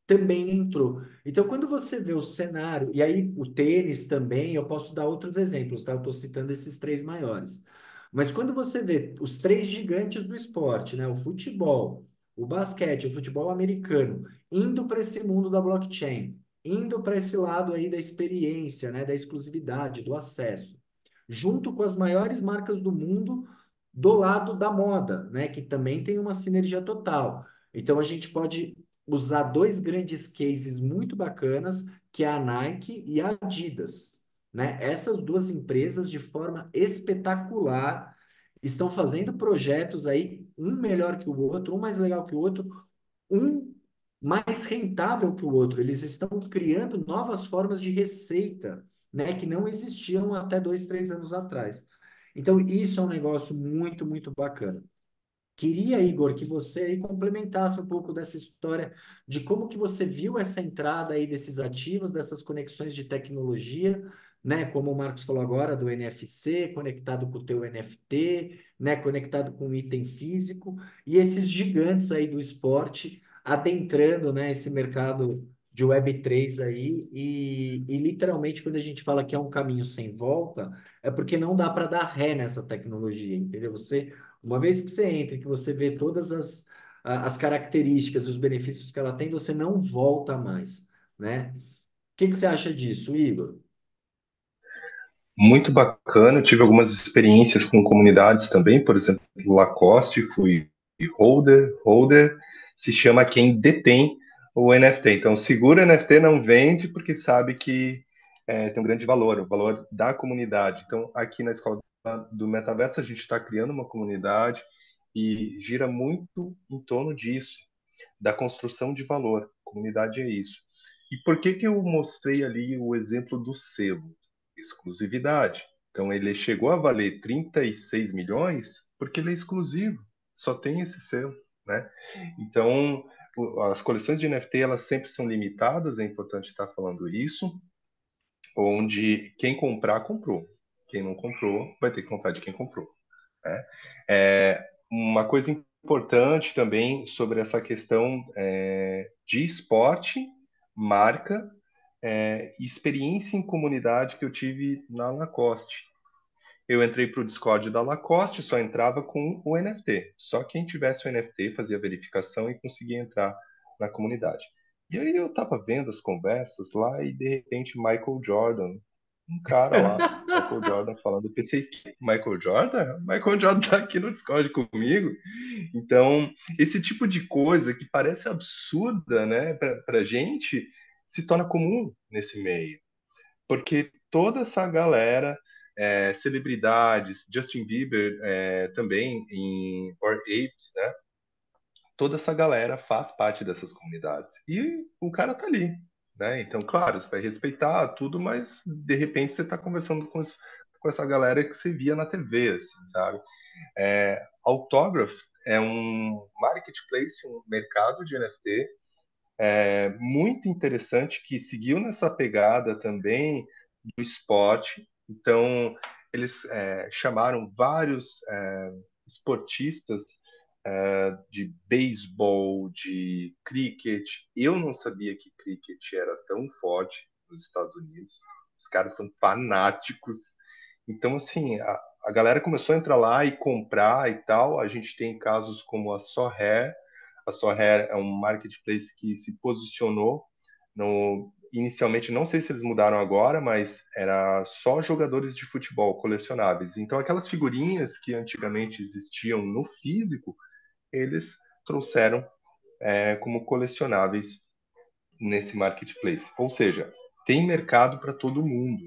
também entrou. Então, quando você vê o cenário, e aí o tênis também, eu posso dar outros exemplos, tá? Eu estou citando esses três maiores. Mas quando você vê os três gigantes do esporte, né? O futebol, o basquete, o futebol americano, indo para esse mundo da blockchain, indo para esse lado aí da experiência, né? Da exclusividade, do acesso, junto com as maiores marcas do mundo do lado da moda, né? Que também tem uma sinergia total. Então, a gente pode usar dois grandes cases muito bacanas, que é a Nike e a Adidas, né? Essas duas empresas, de forma espetacular, estão fazendo projetos aí, um melhor que o outro, um mais legal que o outro, um mais rentável que o outro. Eles estão criando novas formas de receita, né? Que não existiam até 2, 3 anos atrás. Então, isso é um negócio muito, muito bacana. Queria, Igor, que você aí complementasse um pouco dessa história de como que você viu essa entrada aí desses ativos, dessas conexões de tecnologia, né? Como o Marcos falou agora, do NFC, conectado com o teu NFT, né? Conectado com o item físico, e esses gigantes aí do esporte adentrando, né? Esse mercado de Web3 aí, e literalmente quando a gente fala que é um caminho sem volta, é porque não dá para dar ré nessa tecnologia, entendeu? Uma vez que você entra e que você vê todas as características e os benefícios que ela tem, você não volta mais, né? O que que você acha disso, Igor? Muito bacana, eu tive algumas experiências com comunidades também, por exemplo, Lacoste, fui holder, se chama quem detém o NFT. Então, segura NFT não vende porque sabe que tem um grande valor, o valor da comunidade. Então, aqui na Escola do Metaverso, a gente está criando uma comunidade e gira muito em torno disso, da construção de valor. Comunidade é isso. E por que que eu mostrei ali o exemplo do selo? Exclusividade. Então ele chegou a valer 36 milhões porque ele é exclusivo, só tem esse selo, né? Então as coleções de NFT elas sempre são limitadas, é importante estar falando isso, onde quem comprar comprou, quem não comprou vai ter que comprar de quem comprou, né? Uma coisa importante também sobre essa questão de esporte, marca experiência em comunidade que eu tive na Lacoste. Eu entrei para o Discord da Lacoste, só entrava com o NFT. Só quem tivesse o NFT fazia verificação e conseguia entrar na comunidade. E aí eu tava vendo as conversas lá e de repente Michael Jordan, um cara lá, Michael Jordan falando, eu pensei, "Que Michael Jordan? Michael Jordan tá aqui no Discord comigo." Então, esse tipo de coisa que parece absurda, né, pra gente, se torna comum nesse meio. Porque toda essa galera, celebridades, Justin Bieber também em Bored Apes, né? Toda essa galera faz parte dessas comunidades. E o cara tá ali, né? Então, claro, você vai respeitar tudo, mas de repente você tá conversando com essa galera que você via na TV, assim, sabe? Autograph é um marketplace, um mercado de NFT muito interessante que seguiu nessa pegada também do esporte. Então, eles chamaram vários esportistas de beisebol, de cricket. Eu não sabia que cricket era tão forte nos Estados Unidos. Os caras são fanáticos. Então, assim, a galera começou a entrar lá e comprar e tal. A gente tem casos como a Sorare. A Sorare é um marketplace que se posicionou inicialmente, não sei se eles mudaram agora, mas era só jogadores de futebol colecionáveis. Então, aquelas figurinhas que antigamente existiam no físico, eles trouxeram como colecionáveis nesse marketplace. Ou seja, tem mercado para todo mundo.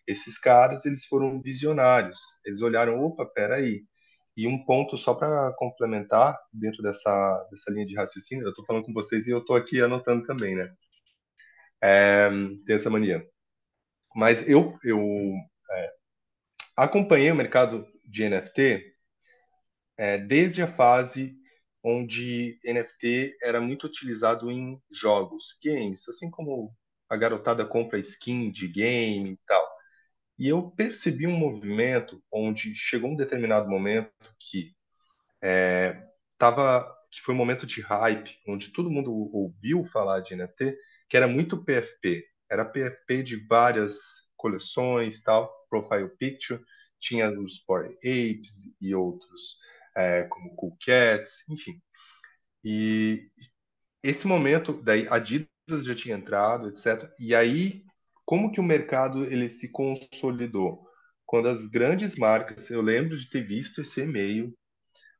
Esses caras, eles foram visionários. Eles olharam, opa, peraí. E um ponto só para complementar dentro dessa linha de raciocínio, eu estou falando com vocês e eu estou aqui anotando também, né? Tem essa mania. Mas eu acompanhei o mercado de NFT desde a fase onde NFT era muito utilizado em jogos, games, assim como a garotada compra skin de game e tal. E eu percebi um movimento onde chegou um determinado momento que que foi um momento de hype, onde todo mundo ouviu falar de NFT, que era muito PFP. Era PFP de várias coleções, tal, profile picture, tinha os Bored Apes e outros, como Cool Cats, enfim. E esse momento, daí a Adidas já tinha entrado, etc. E aí, como que o mercado ele se consolidou? Quando as grandes marcas, eu lembro de ter visto esse e-mail,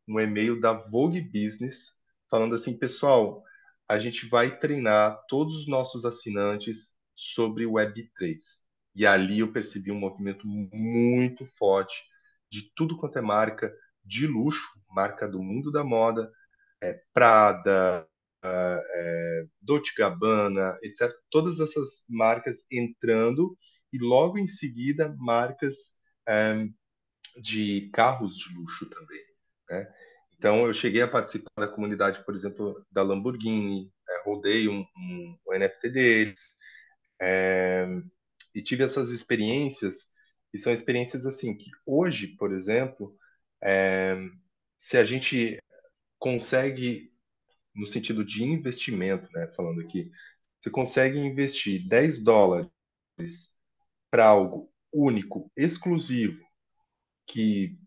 um e-mail da Vogue Business, falando assim, pessoal, a gente vai treinar todos os nossos assinantes sobre Web3. E ali eu percebi um movimento muito forte de tudo quanto é marca de luxo, marca do mundo da moda, Prada, Dolce Gabbana, etc. Todas essas marcas entrando e logo em seguida marcas é, de carros de luxo também, né? Então eu cheguei a participar da comunidade, por exemplo, da Lamborghini, rodei um NFT deles, é, e tive essas experiências, e são experiências assim que hoje, por exemplo, é, se a gente consegue, no sentido de investimento, né, falando aqui, você consegue investir US$ 10 para algo único, exclusivo, que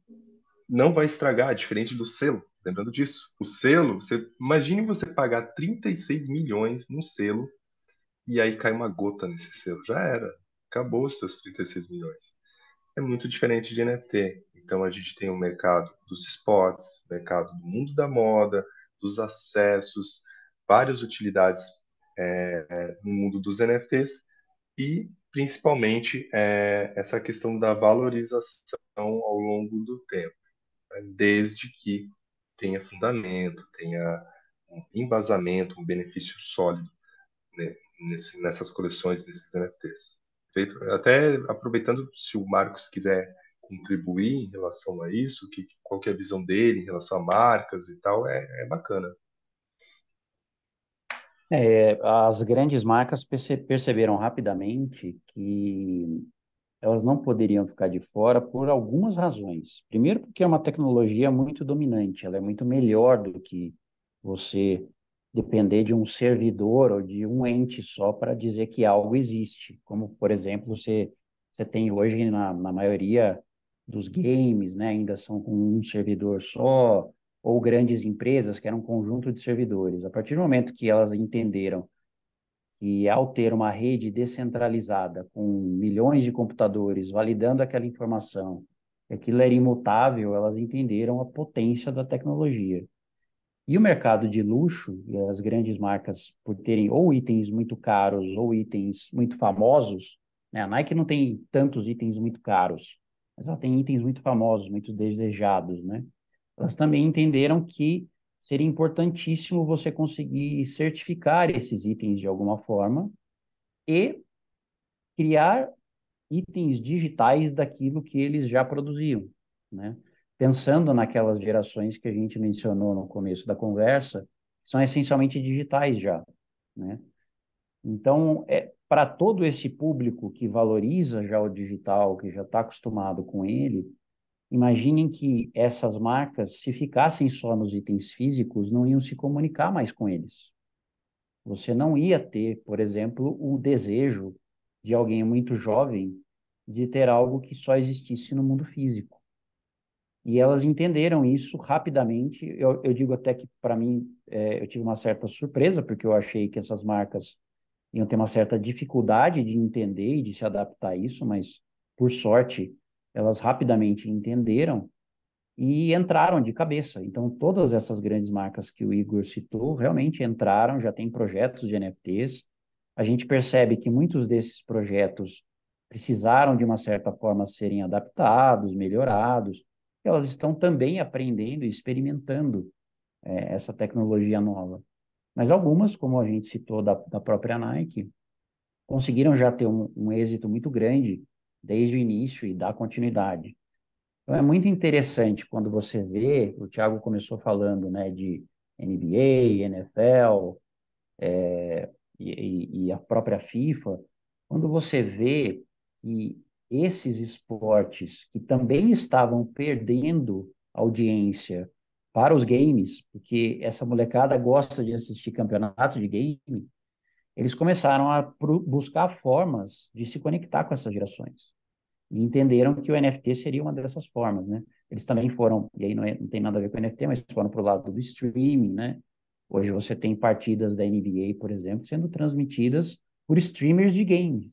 não vai estragar, diferente do selo. Lembrando disso, o selo, imagine você pagar 36 milhões no selo e aí cai uma gota nesse selo. Já era. Acabou os seus 36 milhões. É muito diferente de NFT. Então a gente tem o mercado dos esportes, mercado do mundo da moda, dos acessos, várias utilidades no mundo dos NFTs e principalmente essa questão da valorização ao longo do tempo, né? Desde que tenha fundamento, tenha um embasamento, um benefício sólido, né, nessas coleções, nesses NFTs. Feito, até aproveitando, se o Marcos quiser contribuir em relação a isso, qual que é a visão dele em relação a marcas e tal, é bacana. As grandes marcas perceberam rapidamente que elas não poderiam ficar de fora por algumas razões. Primeiro, porque é uma tecnologia muito dominante, ela é muito melhor do que você depender de um servidor ou de um ente só para dizer que algo existe. Como, por exemplo, você tem hoje na maioria dos games, né, ainda são com um servidor só, ou grandes empresas que eram um conjunto de servidores. A partir do momento que elas entenderam que, ao ter uma rede descentralizada com milhões de computadores validando aquela informação, que aquilo era imutável, elas entenderam a potência da tecnologia. E o mercado de luxo, e as grandes marcas, por terem ou itens muito caros ou itens muito famosos, né? A Nike não tem tantos itens muito caros, mas ela tem itens muito famosos, muito desejados, né? Elas também entenderam que seria importantíssimo você conseguir certificar esses itens de alguma forma e criar itens digitais daquilo que eles já produziam, né? Pensando naquelas gerações que a gente mencionou no começo da conversa, são essencialmente digitais já, né? Então, para todo esse público que valoriza já o digital, que já está acostumado com ele, imaginem que essas marcas, se ficassem só nos itens físicos, não iam se comunicar mais com eles. Você não ia ter, por exemplo, o desejo de alguém muito jovem de ter algo que só existisse no mundo físico. E elas entenderam isso rapidamente. Eu digo até que, para mim, eu tive uma certa surpresa, porque eu achei que essas marcas iam ter uma certa dificuldade de entender e de se adaptar a isso, mas, por sorte, elas rapidamente entenderam e entraram de cabeça. Então, todas essas grandes marcas que o Igor citou realmente entraram, já tem projetos de NFTs. A gente percebe que muitos desses projetos precisaram, de uma certa forma, serem adaptados, melhorados. Elas estão também aprendendo e experimentando essa tecnologia nova. Mas algumas, como a gente citou da própria Nike, conseguiram já ter um êxito muito grande desde o início e dar continuidade. Então é muito interessante quando você vê, o Thiago começou falando, né, de NBA, NFL, e a própria FIFA, quando você vê que esses esportes que também estavam perdendo audiência para os games, porque essa molecada gosta de assistir campeonato de game, eles começaram a buscar formas de se conectar com essas gerações e entenderam que o NFT seria uma dessas formas, né? Eles também foram, e aí não tem nada a ver com o NFT, mas foram para o lado do streaming, né? Hoje você tem partidas da NBA, por exemplo, sendo transmitidas por streamers de games,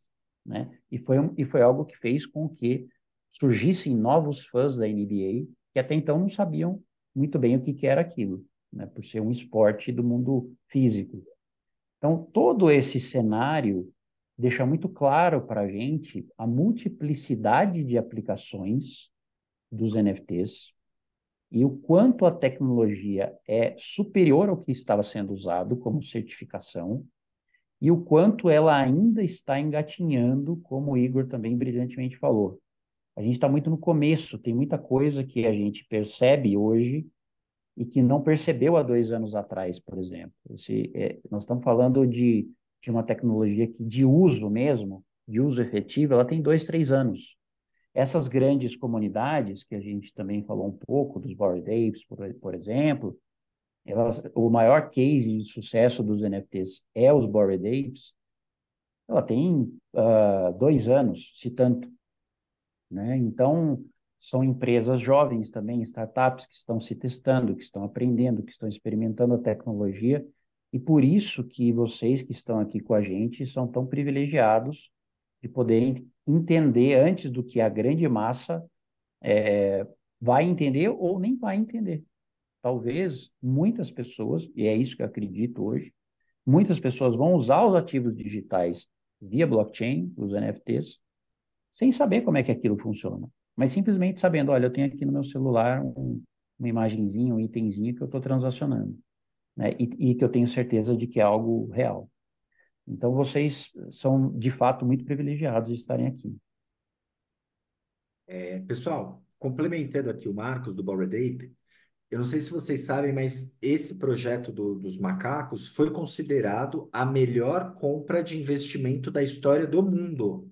né? E foi algo que fez com que surgissem novos fãs da NBA que até então não sabiam muito bem o que era aquilo, né? Por ser um esporte do mundo físico. Então, todo esse cenário deixa muito claro para a gente a multiplicidade de aplicações dos NFTs e o quanto a tecnologia é superior ao que estava sendo usado como certificação e o quanto ela ainda está engatinhando, como o Igor também brilhantemente falou. A gente está muito no começo, tem muita coisa que a gente percebe hoje e que não percebeu há 2 anos atrás, por exemplo. Nós estamos falando de uma tecnologia que, de uso mesmo, de uso efetivo, ela tem 2, 3 anos. Essas grandes comunidades, que a gente também falou um pouco, dos Bored Apes, por exemplo, o maior case de sucesso dos NFTs é os Bored Apes, ela tem 2 anos, se tanto, né? Então, são empresas jovens também, startups que estão se testando, que estão aprendendo, que estão experimentando a tecnologia, e por isso que vocês que estão aqui com a gente são tão privilegiados de poderem entender antes do que a grande massa vai entender ou nem vai entender. Talvez muitas pessoas, e é isso que eu acredito hoje, muitas pessoas vão usar os ativos digitais via blockchain, os NFTs, sem saber como é que aquilo funciona, mas simplesmente sabendo, olha, eu tenho aqui no meu celular uma imagenzinha, um itemzinho que eu estou transacionando, né? E que eu tenho certeza de que é algo real. Então, vocês são, de fato, muito privilegiados de estarem aqui. Pessoal, complementando aqui o Marcos do Bored Ape, eu não sei se vocês sabem, mas esse projeto dos macacos foi considerado a melhor compra de investimento da história do mundo.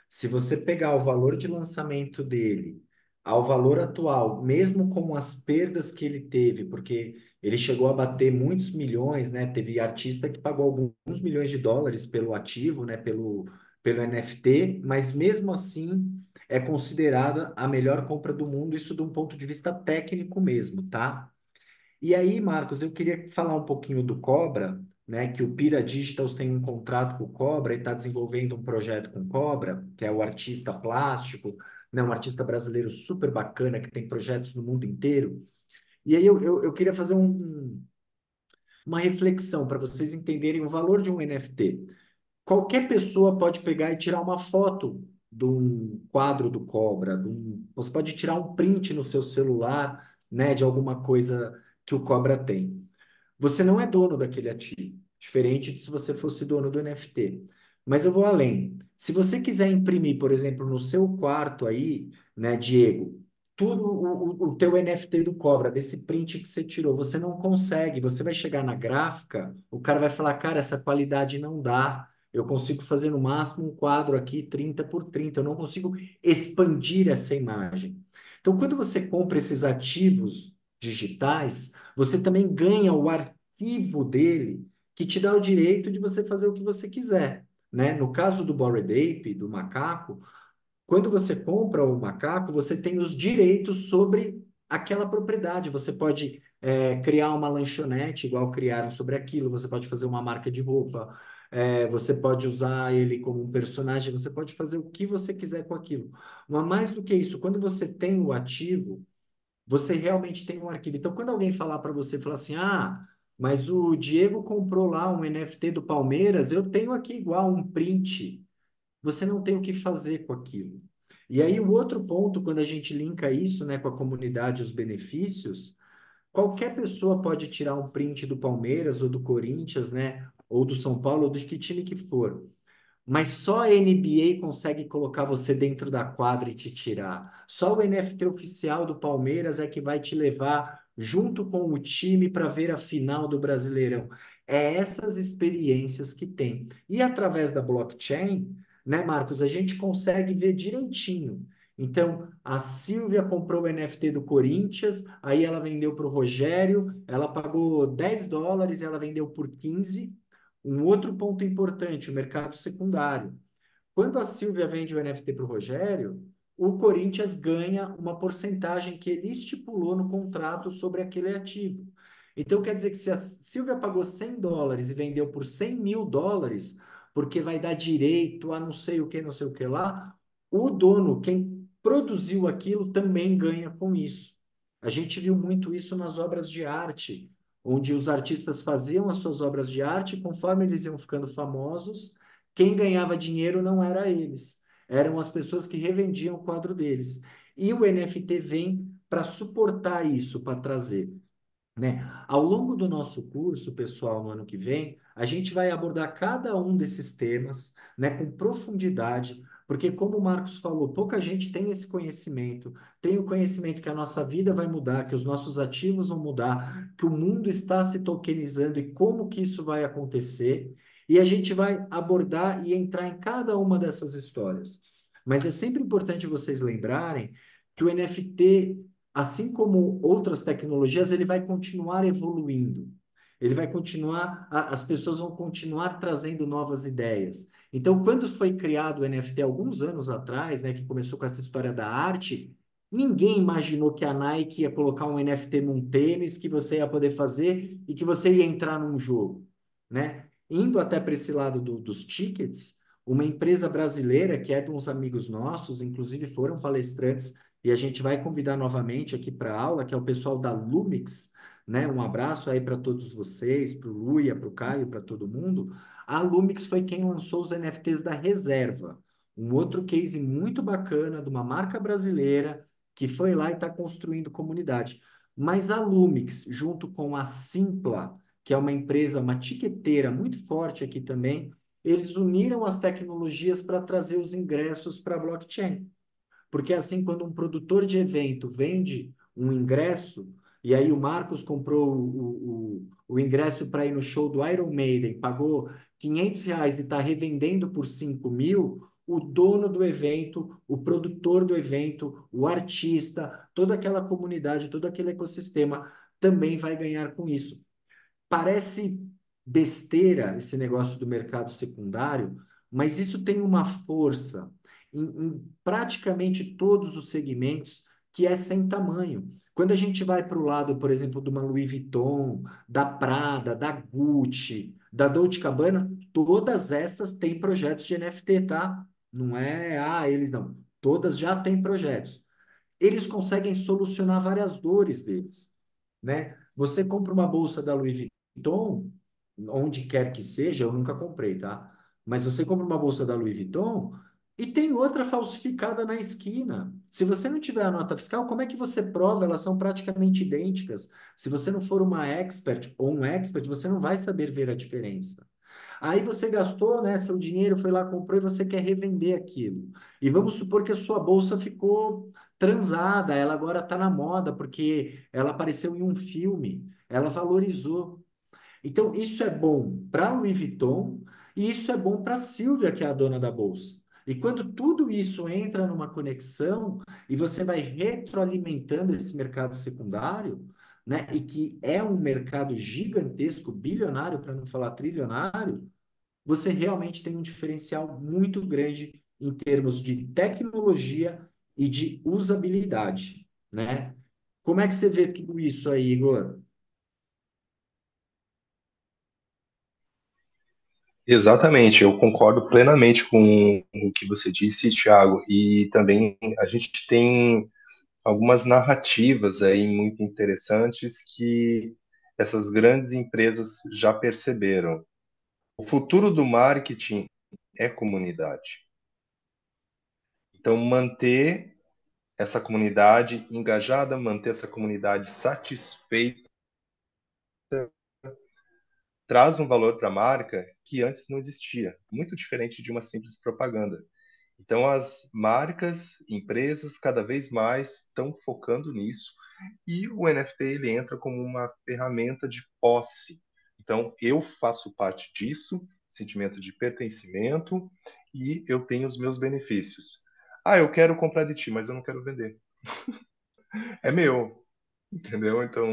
Se você pegar o valor de lançamento dele ao valor atual, mesmo com as perdas que ele teve, porque ele chegou a bater muitos milhões, né? Teve artista que pagou alguns milhões de dólares pelo ativo, né? Pelo NFT, mas mesmo assim é considerada a melhor compra do mundo, isso de um ponto de vista técnico mesmo, tá? E aí, Marcos, eu queria falar um pouquinho do Cobra, né, que o Pira Digitals tem um contrato com o Cobra e está desenvolvendo um projeto com o Cobra, que é o artista plástico, né, um artista brasileiro super bacana que tem projetos no mundo inteiro. E aí eu queria fazer uma reflexão para vocês entenderem o valor de um NFT. Qualquer pessoa pode pegar e tirar uma foto de um quadro do Cobra, você pode tirar um print no seu celular, né, de alguma coisa que o Cobra tem. Você não é dono daquele ativo, diferente de se você fosse dono do NFT. Mas eu vou além. Se você quiser imprimir, por exemplo, no seu quarto aí, né, Diego, tudo o teu NFT do Cobra, desse print que você tirou, você não consegue. Você vai chegar na gráfica, o cara vai falar, cara, essa qualidade não dá. Eu consigo fazer no máximo um quadro aqui 30 por 30. Eu não consigo expandir essa imagem. Então, quando você compra esses ativos digitais, você também ganha o arquivo dele, que te dá o direito de você fazer o que você quiser, né? No caso do Bored Ape, do macaco, quando você compra o macaco, você tem os direitos sobre aquela propriedade. Você pode criar uma lanchonete, igual criaram sobre aquilo, você pode fazer uma marca de roupa, você pode usar ele como um personagem, você pode fazer o que você quiser com aquilo. Mas mais do que isso, quando você tem o ativo, você realmente tem um arquivo. Então, quando alguém falar para você, falar assim, ah, mas o Diego comprou lá um NFT do Palmeiras, eu tenho aqui igual um print. Você não tem o que fazer com aquilo. E aí, o outro ponto, quando a gente linka isso, né, com a comunidade, os benefícios, qualquer pessoa pode tirar um print do Palmeiras ou do Corinthians, né, ou do São Paulo, ou do que time que for. Mas só a NBA consegue colocar você dentro da quadra e te tirar. Só o NFT oficial do Palmeiras é que vai te levar junto com o time para ver a final do Brasileirão. É essas experiências que tem. E através da blockchain, né, Marcos, a gente consegue ver direitinho. Então, a Silvia comprou o NFT do Corinthians, aí ela vendeu para o Rogério, ela pagou US$ 10, ela vendeu por 15. Um outro ponto importante, o mercado secundário. Quando a Silvia vende o NFT para o Rogério, o Corinthians ganha uma porcentagem que ele estipulou no contrato sobre aquele ativo. Então, quer dizer que se a Silvia pagou US$ 100 e vendeu por US$ 100.000, porque vai dar direito a não sei o que lá, o dono, quem produziu aquilo, também ganha com isso. A gente viu muito isso nas obras de arte, onde os artistas faziam as suas obras de arte, conforme eles iam ficando famosos, quem ganhava dinheiro não era eles, eram as pessoas que revendiam o quadro deles. E o NFT vem para suportar isso, para trazer, né? Ao longo do nosso curso, pessoal, no ano que vem, a gente vai abordar cada um desses temas, né, com profundidade, porque como o Marcos falou, pouca gente tem esse conhecimento, tem o conhecimento que a nossa vida vai mudar, que os nossos ativos vão mudar, que o mundo está se tokenizando e como que isso vai acontecer, e a gente vai abordar e entrar em cada uma dessas histórias. Mas é sempre importante vocês lembrarem que o NFT, assim como outras tecnologias, ele vai continuar evoluindo. Ele vai continuar, as pessoas vão continuar trazendo novas ideias. Então, quando foi criado o NFT alguns anos atrás, né, que começou com essa história da arte, ninguém imaginou que a Nike ia colocar um NFT num tênis que você ia poder fazer e que você ia entrar num jogo, né? Indo até para esse lado dos tickets, uma empresa brasileira que é de uns amigos nossos, inclusive foram palestrantes e a gente vai convidar novamente aqui para a aula, que é o pessoal da Lumix, né? Um abraço aí para todos vocês, para o Luia, para o Caio, para todo mundo. A Lumix foi quem lançou os NFTs da Reserva, um outro case muito bacana de uma marca brasileira que foi lá e está construindo comunidade. Mas a Lumix, junto com a Simpla, que é uma empresa, uma tiqueteira muito forte aqui também, eles uniram as tecnologias para trazer os ingressos para a blockchain. Porque assim, quando um produtor de evento vende um ingresso, e aí o Marcos comprou o ingresso para ir no show do Iron Maiden, pagou R$ 500 e está revendendo por 5.000, o dono do evento, o produtor do evento, o artista, toda aquela comunidade, todo aquele ecossistema também vai ganhar com isso. Parece besteira esse negócio do mercado secundário, mas isso tem uma força em praticamente todos os segmentos que é sem tamanho. Quando a gente vai para o lado, por exemplo, de uma Louis Vuitton, da Prada, da Gucci, Da Dolce Gabbana, todas essas têm projetos de NFT, tá? Não é, eles não. Todas já têm projetos. Eles conseguem solucionar várias dores deles, né? Você compra uma bolsa da Louis Vuitton, onde quer que seja, eu nunca comprei, tá? Mas você compra uma bolsa da Louis Vuitton e tem outra falsificada na esquina. Se você não tiver a nota fiscal, como é que você prova? Elas são praticamente idênticas. Se você não for uma expert ou um expert, você não vai saber ver a diferença. Aí você gastou, né, seu dinheiro, foi lá, comprou e você quer revender aquilo. E vamos supor que a sua bolsa ficou transada, ela agora está na moda porque ela apareceu em um filme, ela valorizou. Então, isso é bom para Louis Vuitton e isso é bom para a Silvia, que é a dona da bolsa. E quando tudo isso entra numa conexão e você vai retroalimentando esse mercado secundário, né, e que é um mercado gigantesco, bilionário, para não falar trilionário, você realmente tem um diferencial muito grande em termos de tecnologia e de usabilidade, né? Como é que você vê tudo isso aí, Igor? Exatamente, eu concordo plenamente com o que você disse, Thiago, e também a gente tem algumas narrativas aí muito interessantes que essas grandes empresas já perceberam. O futuro do marketing é comunidade. Então, manter essa comunidade engajada, manter essa comunidade satisfeita, traz um valor para a marca que antes não existia, muito diferente de uma simples propaganda. Então, as marcas, empresas, cada vez mais estão focando nisso e o NFT ele entra como uma ferramenta de posse. Então, eu faço parte disso, sentimento de pertencimento e eu tenho os meus benefícios. Ah, eu quero comprar de ti, mas eu não quero vender. É meu, entendeu? Então,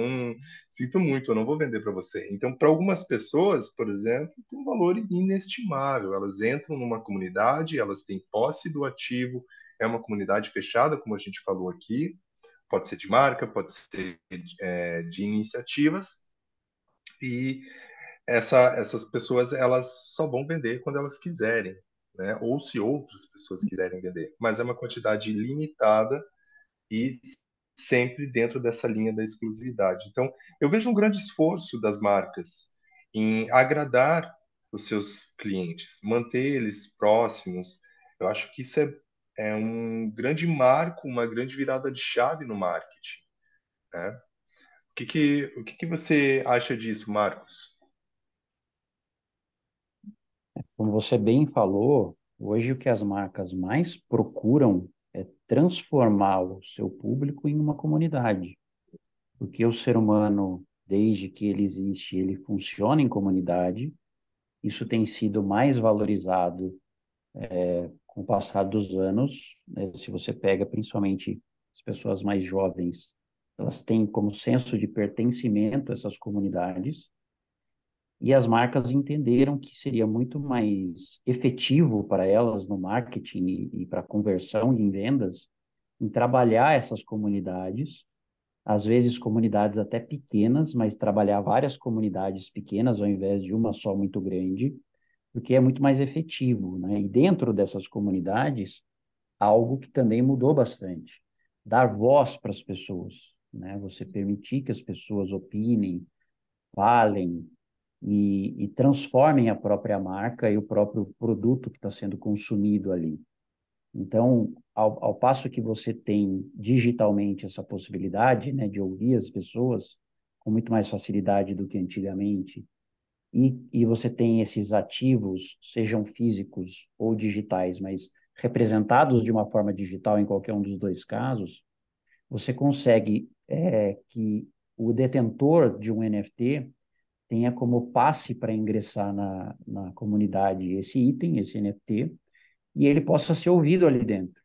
sinto muito, eu não vou vender para você. Então, para algumas pessoas, por exemplo, tem um valor inestimável. Elas entram numa comunidade, elas têm posse do ativo, é uma comunidade fechada, como a gente falou aqui, pode ser de marca, pode ser de iniciativas, e essas pessoas elas só vão vender quando elas quiserem, né? Ou se outras pessoas quiserem vender. Mas é uma quantidade limitada e sempre dentro dessa linha da exclusividade. Então, eu vejo um grande esforço das marcas em agradar os seus clientes, manter eles próximos. Eu acho que isso é um grande marco, uma grande virada de chave no marketing, né? O que que você acha disso, Marcos? Como você bem falou, hoje o que as marcas mais procuram é transformar o seu público em uma comunidade, porque o ser humano, desde que ele existe, ele funciona em comunidade. Isso tem sido mais valorizado com o passar dos anos, né? Se você pega principalmente as pessoas mais jovens, elas têm como senso de pertencimento a essas comunidades, e as marcas entenderam que seria muito mais efetivo para elas no marketing e para conversão em vendas, em trabalhar essas comunidades, às vezes comunidades até pequenas, mas trabalhar várias comunidades pequenas ao invés de uma só muito grande, porque é muito mais efetivo, né? E dentro dessas comunidades, algo que também mudou bastante, dar voz para as pessoas, né? Você permitir que as pessoas opinem, falem e transformem a própria marca e o próprio produto que está sendo consumido ali. Então, ao passo que você tem digitalmente essa possibilidade, né, de ouvir as pessoas com muito mais facilidade do que antigamente, e você tem esses ativos, sejam físicos ou digitais, mas representados de uma forma digital em qualquer um dos dois casos, você consegue que o detentor de um NFT tenha como passe para ingressar na comunidade esse item, esse NFT, e ele possa ser ouvido ali dentro,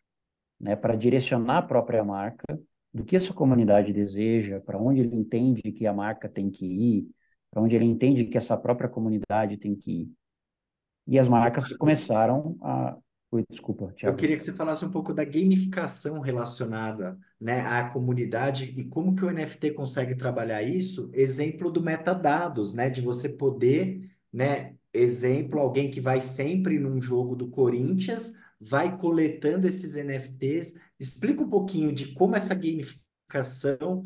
né, para direcionar a própria marca do que essa comunidade deseja, para onde ele entende que a marca tem que ir, para onde ele entende que essa própria comunidade tem que ir. E as E marcas começaram a. Oi, desculpa, eu Thiago. queria que você falasse um pouco da gamificação relacionada, né, à comunidade e como que o NFT consegue trabalhar isso. Exemplo do metadados, né, de você poder, né? Exemplo, alguém que vai sempre num jogo do Corinthians, vai coletando esses NFTs. Explica um pouquinho de como essa gamificação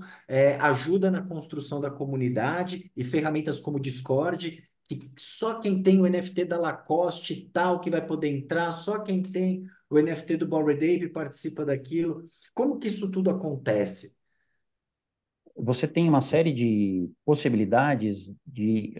ajuda na construção da comunidade e ferramentas como o Discord, que só quem tem o NFT da Lacoste e tal que vai poder entrar, só quem tem o NFT do Bored Ape participa daquilo. Como que isso tudo acontece? Você tem uma série de possibilidades de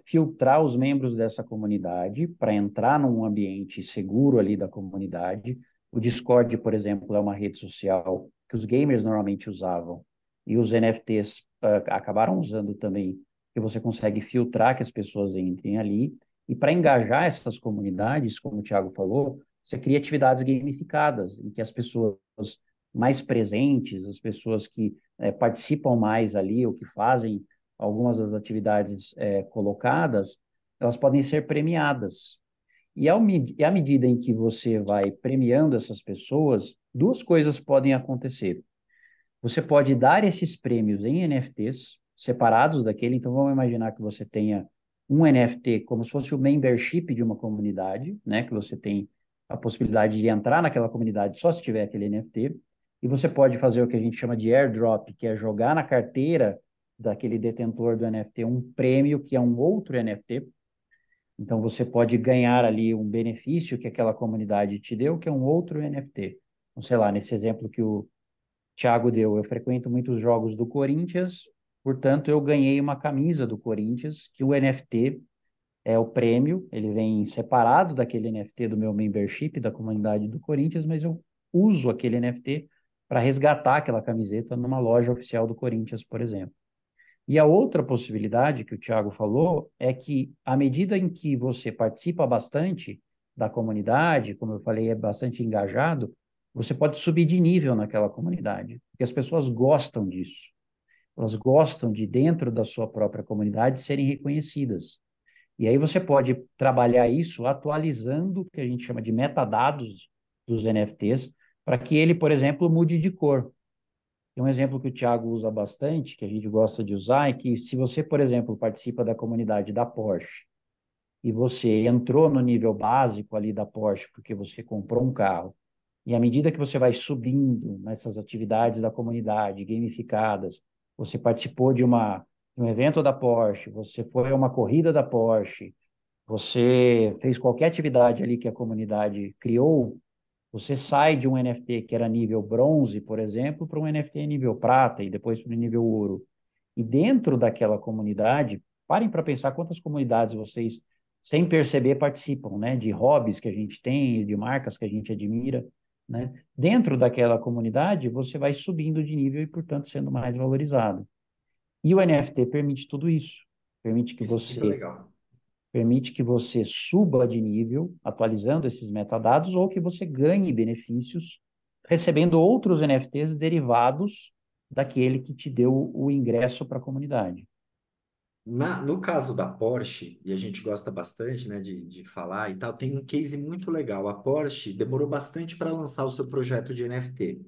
filtrar os membros dessa comunidade para entrar num ambiente seguro ali da comunidade. O Discord, por exemplo, é uma rede social que os gamers normalmente usavam e os NFTs acabaram usando também, que você consegue filtrar que as pessoas entrem ali. E para engajar essas comunidades, como o Thiago falou, você cria atividades gamificadas, em que as pessoas mais presentes, as pessoas que participam mais ali, ou que fazem algumas das atividades colocadas, elas podem ser premiadas. E à medida em que você vai premiando essas pessoas, duas coisas podem acontecer. Você pode dar esses prêmios em NFTs separados daquele, então vamos imaginar que você tenha um NFT como se fosse o membership de uma comunidade, né, que você tem a possibilidade de entrar naquela comunidade só se tiver aquele NFT, e você pode fazer o que a gente chama de airdrop, que é jogar na carteira daquele detentor do NFT um prêmio que é um outro NFT. Então você pode ganhar ali um benefício que aquela comunidade te deu, que é um outro NFT. Então, sei lá, nesse exemplo que o Thiago deu, eu frequento muitos jogos do Corinthians, portanto, eu ganhei uma camisa do Corinthians, que o NFT é o prêmio, ele vem separado daquele NFT do meu membership da comunidade do Corinthians, mas eu uso aquele NFT para resgatar aquela camiseta numa loja oficial do Corinthians, por exemplo. E a outra possibilidade que o Thiago falou é que, à medida em que você participa bastante da comunidade, como eu falei, é bastante engajado, você pode subir de nível naquela comunidade, porque as pessoas gostam disso. Elas gostam de, dentro da sua própria comunidade, serem reconhecidas. E aí você pode trabalhar isso atualizando o que a gente chama de metadados dos NFTs, para que ele, por exemplo, mude de cor. Tem um exemplo que o Thiago usa bastante, que a gente gosta de usar, é que se você, por exemplo, participa da comunidade da Porsche e você entrou no nível básico ali da Porsche porque você comprou um carro, e à medida que você vai subindo nessas atividades da comunidade gamificadas, você participou de um evento da Porsche, você foi a uma corrida da Porsche, você fez qualquer atividade ali que a comunidade criou, você sai de um NFT que era nível bronze, por exemplo, para um NFT nível prata e depois para o nível ouro. E dentro daquela comunidade, parem para pensar quantas comunidades vocês, sem perceber, participam, né? De hobbies que a gente tem, de marcas que a gente admira, né? Dentro daquela comunidade, você vai subindo de nível e, portanto, sendo mais valorizado. E o NFT permite tudo isso. Permite que Isso é muito você legal. permite que você suba de nível, atualizando esses metadados, ou que você ganhe benefícios recebendo outros NFTs derivados daquele que te deu o ingresso para a comunidade. No caso da Porsche, e a gente gosta bastante, né, de falar e tal, tem um case muito legal. A Porsche demorou bastante para lançar o seu projeto de NFT.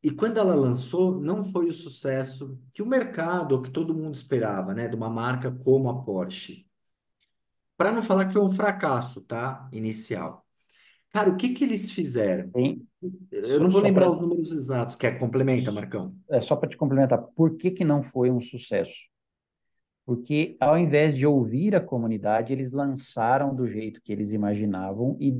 E quando ela lançou, não foi o sucesso que o mercado, ou que todo mundo esperava, né, de uma marca como a Porsche. Para não falar que foi um fracasso, tá? Inicial. Cara, o que que eles fizeram? Tem, Eu só não vou só lembrar para os números exatos, quer complementa, Marcão? só para te complementar, por que que não foi um sucesso? Porque ao invés de ouvir a comunidade, eles lançaram do jeito que eles imaginavam e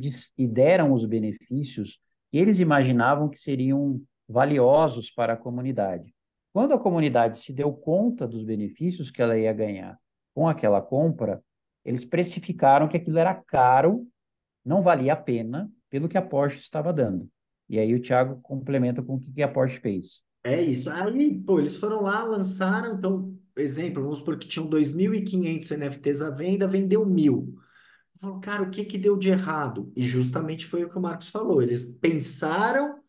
deram os benefícios que eles imaginavam que seriam valiosos para a comunidade. Quando a comunidade se deu conta dos benefícios que ela ia ganhar com aquela compra, eles precificaram que aquilo era caro, não valia a pena pelo que a Porsche estava dando. E aí o Thiago complementa com o que a Porsche fez. É isso. Aí, pô, eles foram lá, lançaram, então, exemplo, vamos supor que tinham 2.500 NFTs à venda, vendeu 1.000. Falou, cara, o que que deu de errado? E justamente foi o que o Marcos falou. Eles pensaram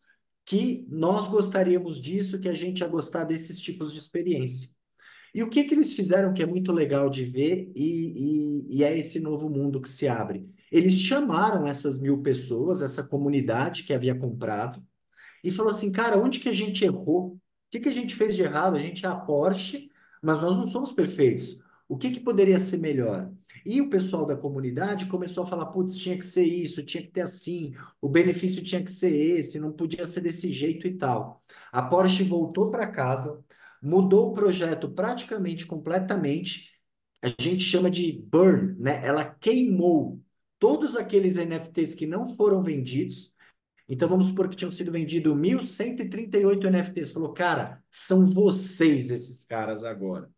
que nós gostaríamos disso, que a gente ia gostar desses tipos de experiência. E o que que eles fizeram que é muito legal de ver e é esse novo mundo que se abre? Eles chamaram essas 1.000 pessoas, essa comunidade que havia comprado, e falou assim, cara, onde que a gente errou? O que que a gente fez de errado? A gente é a Porsche, mas nós não somos perfeitos. O que que poderia ser melhor? E o pessoal da comunidade começou a falar, putz, tinha que ser isso, tinha que ter assim, o benefício tinha que ser esse, não podia ser desse jeito e tal. A Porsche voltou para casa, mudou o projeto praticamente completamente. A gente chama de burn, né? Ela queimou todos aqueles NFTs que não foram vendidos. Então vamos supor que tinham sido vendidos 1.138 NFTs. Falou, cara, são vocês esses caras agora.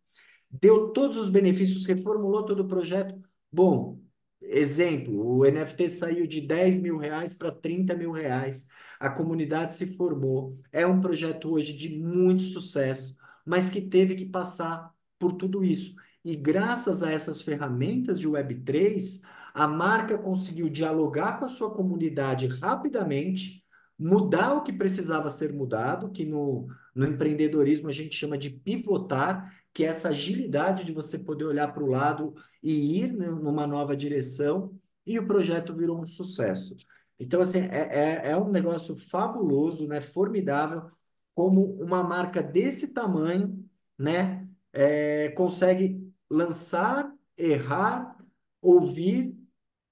Deu todos os benefícios, reformulou todo o projeto. Bom, exemplo, o NFT saiu de R$ 10.000 para R$ 30.000. A comunidade se formou. É um projeto hoje de muito sucesso, mas que teve que passar por tudo isso. E graças a essas ferramentas de Web3, a marca conseguiu dialogar com a sua comunidade rapidamente, mudar o que precisava ser mudado, que no empreendedorismo a gente chama de pivotar, que é essa agilidade de você poder olhar para o lado e ir, né, numa nova direção, e o projeto virou um sucesso. Então, assim, é um negócio fabuloso, né, formidável, como uma marca desse tamanho, né, consegue lançar, errar, ouvir,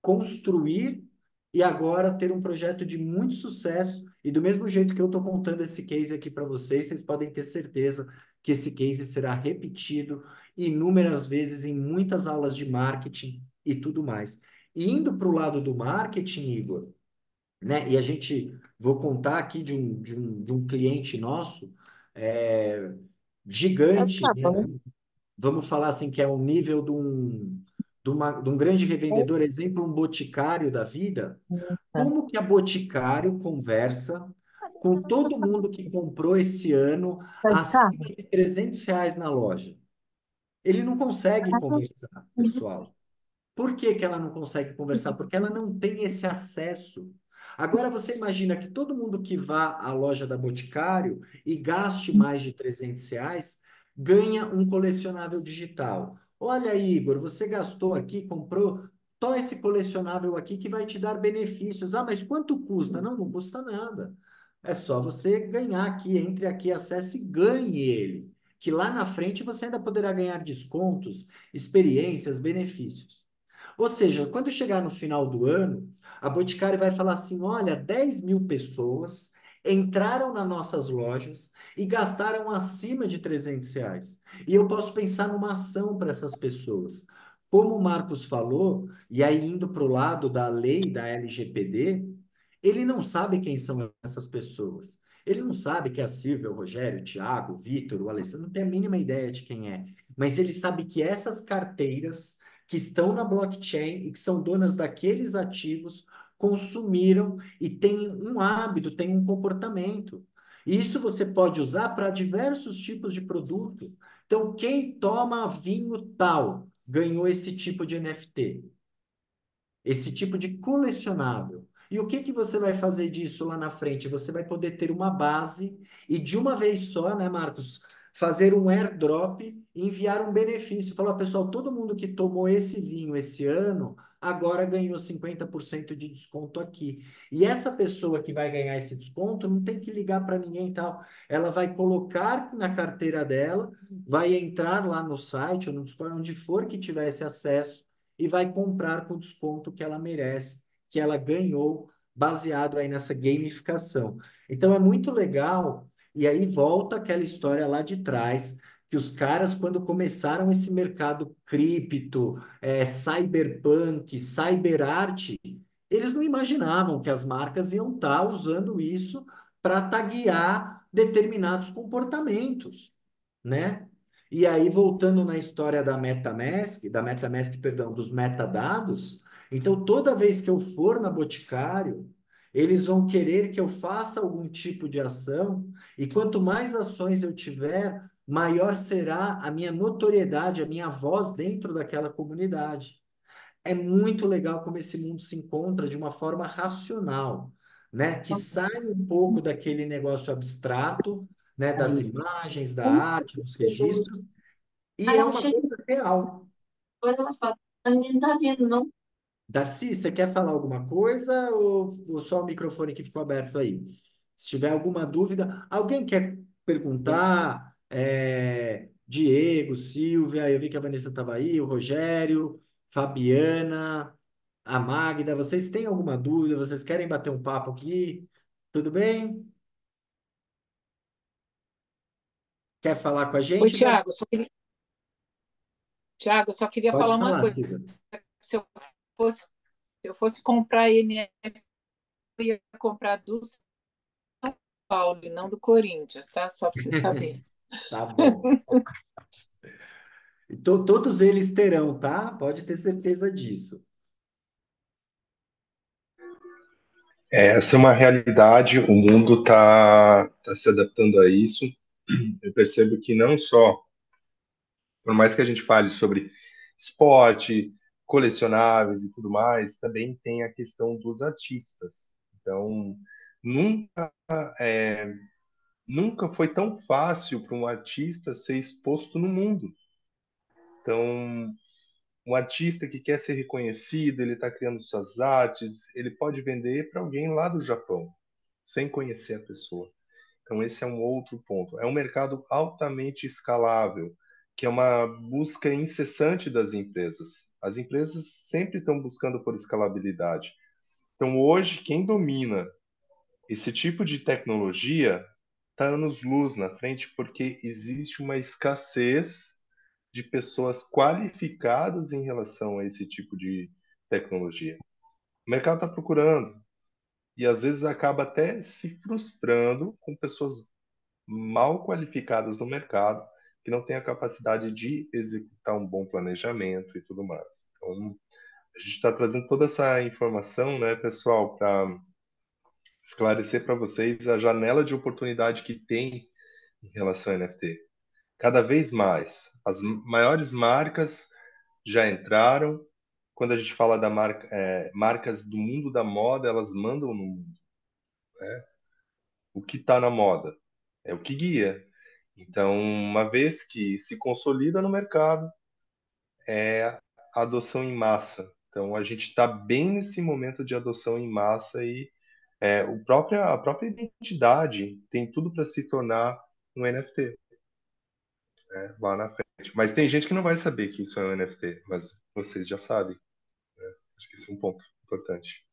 construir e agora ter um projeto de muito sucesso. E do mesmo jeito que eu estou contando esse case aqui para vocês, vocês podem ter certeza que esse case será repetido inúmeras vezes em muitas aulas de marketing e tudo mais. E indo para o lado do marketing, Igor, né? E a gente, vou contar aqui de um cliente nosso, é, gigante, Tá bom. né? Vamos falar assim, que é um nível de um grande revendedor, exemplo, um boticário da vida. Tá. Como que a Boticário conversa com todo mundo que comprou esse ano Tá de acima carro? de R$ 300 na loja? Ele não consegue conversar, pessoal. Por que que ela não consegue conversar? Porque ela não tem esse acesso. Agora você imagina que todo mundo que vá à loja da Boticário e gaste mais de R$ 300 ganha um colecionável digital. Olha, Igor, você gastou aqui, comprou, toma esse colecionável aqui que vai te dar benefícios. Ah, mas quanto custa? Não, não custa nada. É só você ganhar aqui, entre aqui, acesse e ganhe ele. Que lá na frente você ainda poderá ganhar descontos, experiências, benefícios. Ou seja, quando chegar no final do ano, a Boticário vai falar assim: olha, 10.000 pessoas entraram nas nossas lojas e gastaram acima de R$ 300. E eu posso pensar numa ação para essas pessoas. Como o Marcos falou, e aí indo para o lado da lei da LGPD, ele não sabe quem são essas pessoas. Ele não sabe que é a Silvia, o Rogério, o Tiago, o Vitor, o Alessandro, não tem a mínima ideia de quem é. Mas ele sabe que essas carteiras que estão na blockchain e que são donas daqueles ativos, consumiram e têm um hábito, têm um comportamento. E isso você pode usar para diversos tipos de produto. Então, quem toma vinho tal ganhou esse tipo de NFT, esse tipo de colecionável. E o que que você vai fazer disso lá na frente? Você vai poder ter uma base e de uma vez só, né, Marcos, fazer um airdrop e enviar um benefício. Falar, pessoal, todo mundo que tomou esse vinho esse ano, agora ganhou 50% de desconto aqui. E essa pessoa que vai ganhar esse desconto não tem que ligar para ninguém e tal. Ela vai colocar na carteira dela, vai entrar lá no site ou no Discord, onde for que tiver esse acesso e vai comprar com o desconto que ela merece, que ela ganhou, baseado aí nessa gamificação. Então é muito legal, e aí volta aquela história lá de trás, que os caras, quando começaram esse mercado cripto, cyberpunk, cyberarte, eles não imaginavam que as marcas iam estar usando isso para taguear determinados comportamentos, né? E aí, voltando na história da MetaMask, perdão, dos metadados, então toda vez que eu for na Boticário, eles vão querer que eu faça algum tipo de ação, e quanto mais ações eu tiver, maior será a minha notoriedade, a minha voz dentro daquela comunidade. É muito legal como esse mundo se encontra de uma forma racional, né? Que sai um pouco daquele negócio abstrato, né? Das imagens, da arte, dos registros, e Aí é ela uma chega, coisa real. depois ela fala, a menina não tá vindo, não. Darcy, você quer falar alguma coisa ou só o microfone que ficou aberto aí? Se tiver alguma dúvida, alguém quer perguntar? Diego, Diego, Silvia, eu vi que a Vanessa estava aí, o Rogério, Fabiana, a Magda. Vocês têm alguma dúvida? Vocês querem bater um papo aqui? Tudo bem? Quer falar com a Oi, gente, galera? Tiago, só queria Pode falar uma falar, coisa. Silvia. Se eu fosse, se eu fosse comprar NF, eu ia comprar do São Paulo e não do Corinthians, tá? Só para você saber. Tá bom. E todos eles terão, tá? Pode ter certeza disso. Essa é uma realidade, o mundo tá se adaptando a isso. Eu percebo que não só, por mais que a gente fale sobre esporte, colecionáveis e tudo mais, também tem a questão dos artistas. Então, nunca, nunca foi tão fácil para um artista ser exposto no mundo. Então, um artista que quer ser reconhecido, ele está criando suas artes, ele pode vender para alguém lá do Japão, sem conhecer a pessoa. Então, esse é um outro ponto. É um mercado altamente escalável, que é uma busca incessante das empresas. As empresas sempre estão buscando por escalabilidade. Então, hoje, quem domina esse tipo de tecnologia está anos-luz na frente, porque existe uma escassez de pessoas qualificadas em relação a esse tipo de tecnologia. O mercado está procurando e às vezes acaba até se frustrando com pessoas mal qualificadas no mercado que não têm a capacidade de executar um bom planejamento e tudo mais. Então, a gente está trazendo toda essa informação, né, pessoal, para esclarecer para vocês a janela de oportunidade que tem em relação a NFT. Cada vez mais, as maiores marcas já entraram. Quando a gente fala da marca, marcas do mundo da moda, elas mandam no mundo. O que está na moda é o que guia. Então, uma vez que se consolida no mercado, é a adoção em massa. Então, a gente está bem nesse momento de adoção em massa e a própria identidade tem tudo para se tornar um NFT, né, lá na frente. Mas tem gente que não vai saber que isso é um NFT, mas vocês já sabem. Acho que esse é um ponto importante.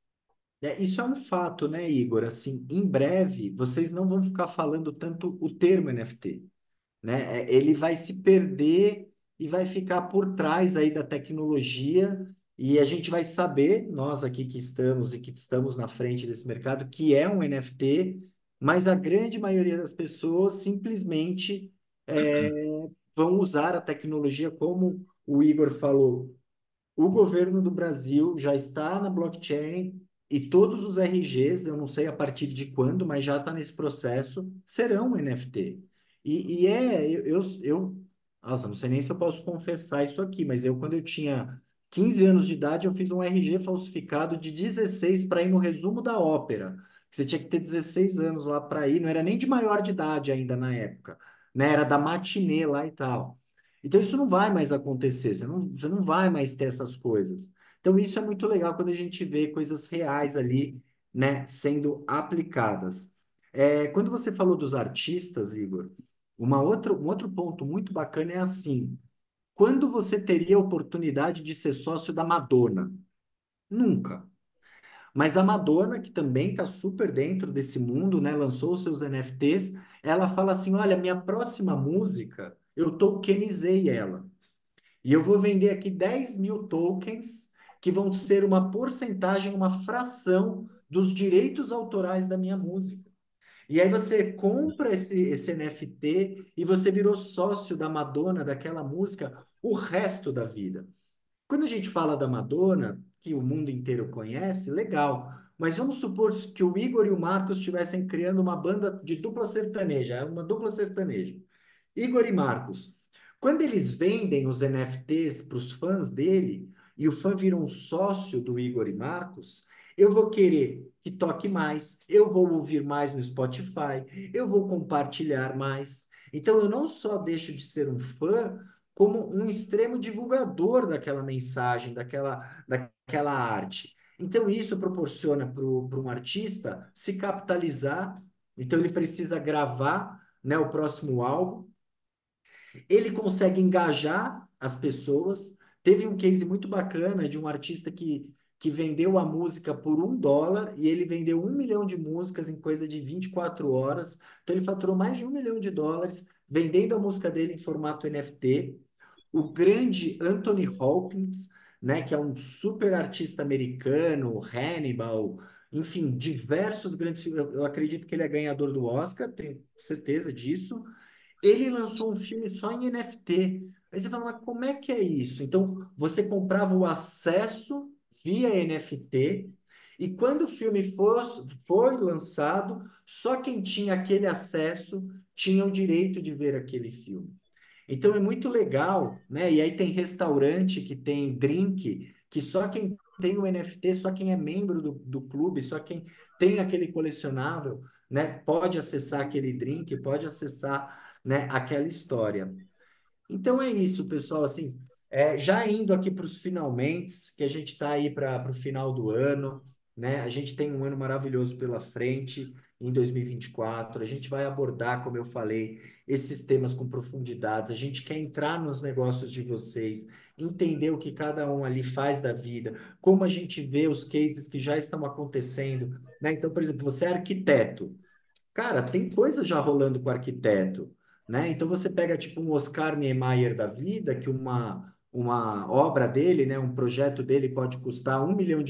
Isso é um fato, né, Igor? Assim, em breve, vocês não vão ficar falando tanto o termo NFT, né? Ele vai se perder e vai ficar por trás aí da tecnologia e a gente vai saber, nós aqui que estamos e que estamos na frente desse mercado, que é um NFT, mas a grande maioria das pessoas simplesmente vão usar a tecnologia como o Igor falou. O governo do Brasil já está na blockchain e todos os RGs, eu não sei a partir de quando, mas já está nesse processo, serão NFT. Nossa, não sei nem se eu posso confessar isso aqui, mas quando eu tinha 15 anos de idade, eu fiz um RG falsificado de 16 para ir no resumo da ópera. Você tinha que ter 16 anos lá para ir, não era nem de maior de idade ainda na época, né? Era da matinê lá e tal. Então, isso não vai mais acontecer, você não vai mais ter essas coisas. Então, isso é muito legal quando a gente vê coisas reais ali, né, sendo aplicadas. Quando você falou dos artistas, Igor, um outro ponto muito bacana é assim: quando você teria a oportunidade de ser sócio da Madonna? Nunca. Mas a Madonna, que também está super dentro desse mundo, né, lançou os seus NFTs, ela fala assim: olha, minha próxima música, eu tokenizei ela. E eu vou vender aqui 10 mil tokens, que vão ser uma porcentagem, uma fração dos direitos autorais da minha música. E aí você compra esse NFT e você virou sócio da Madonna, daquela música, o resto da vida. Quando a gente fala da Madonna, que o mundo inteiro conhece, legal. Mas vamos supor que o Igor e o Marcos estivessem criando uma banda de dupla sertaneja, uma dupla sertaneja. Igor e Marcos. Quando eles vendem os NFTs para os fãs dele e o fã vira um sócio do Igor e Marcos, eu vou querer que toque mais, eu vou ouvir mais no Spotify, eu vou compartilhar mais. Então eu não só deixo de ser um fã, como um extremo divulgador daquela mensagem, daquela arte. Então, isso proporciona para um artista se capitalizar. Então, ele precisa gravar, né, o próximo álbum. Ele consegue engajar as pessoas. Teve um case muito bacana de um artista que vendeu a música por US$ 1 e ele vendeu 1 milhão de músicas em coisa de 24 horas. Então ele faturou mais de US$ 1 milhão vendendo a música dele em formato NFT. O grande Anthony Hopkins, né, que é um super artista americano, Hannibal, enfim, diversos grandes filmes. Eu acredito que ele é ganhador do Oscar, tenho certeza disso. Ele lançou um filme só em NFT. Aí você fala, mas como é que é isso? Então, você comprava o acesso via NFT, e quando o filme foi lançado, só quem tinha aquele acesso tinha o direito de ver aquele filme. Então é muito legal, né? E aí tem restaurante que tem drink, que só quem tem o NFT, só quem é membro do clube, só quem tem aquele colecionável, né, pode acessar aquele drink, pode acessar, né, aquela história. Então é isso, pessoal. Assim, já indo aqui para os finalmente, que a gente está aí para o final do ano, né? A gente tem um ano maravilhoso pela frente em 2024. A gente vai abordar, como eu falei, esses temas com profundidades. A gente quer entrar nos negócios de vocês, entender o que cada um ali faz da vida, como a gente vê os cases que já estão acontecendo, né? Então, por exemplo, você é arquiteto. Cara, tem coisa já rolando com o arquiteto, né? Então você pega tipo um Oscar Niemeyer da vida, que uma obra dele, né, um projeto dele pode custar R$ 1 milhão.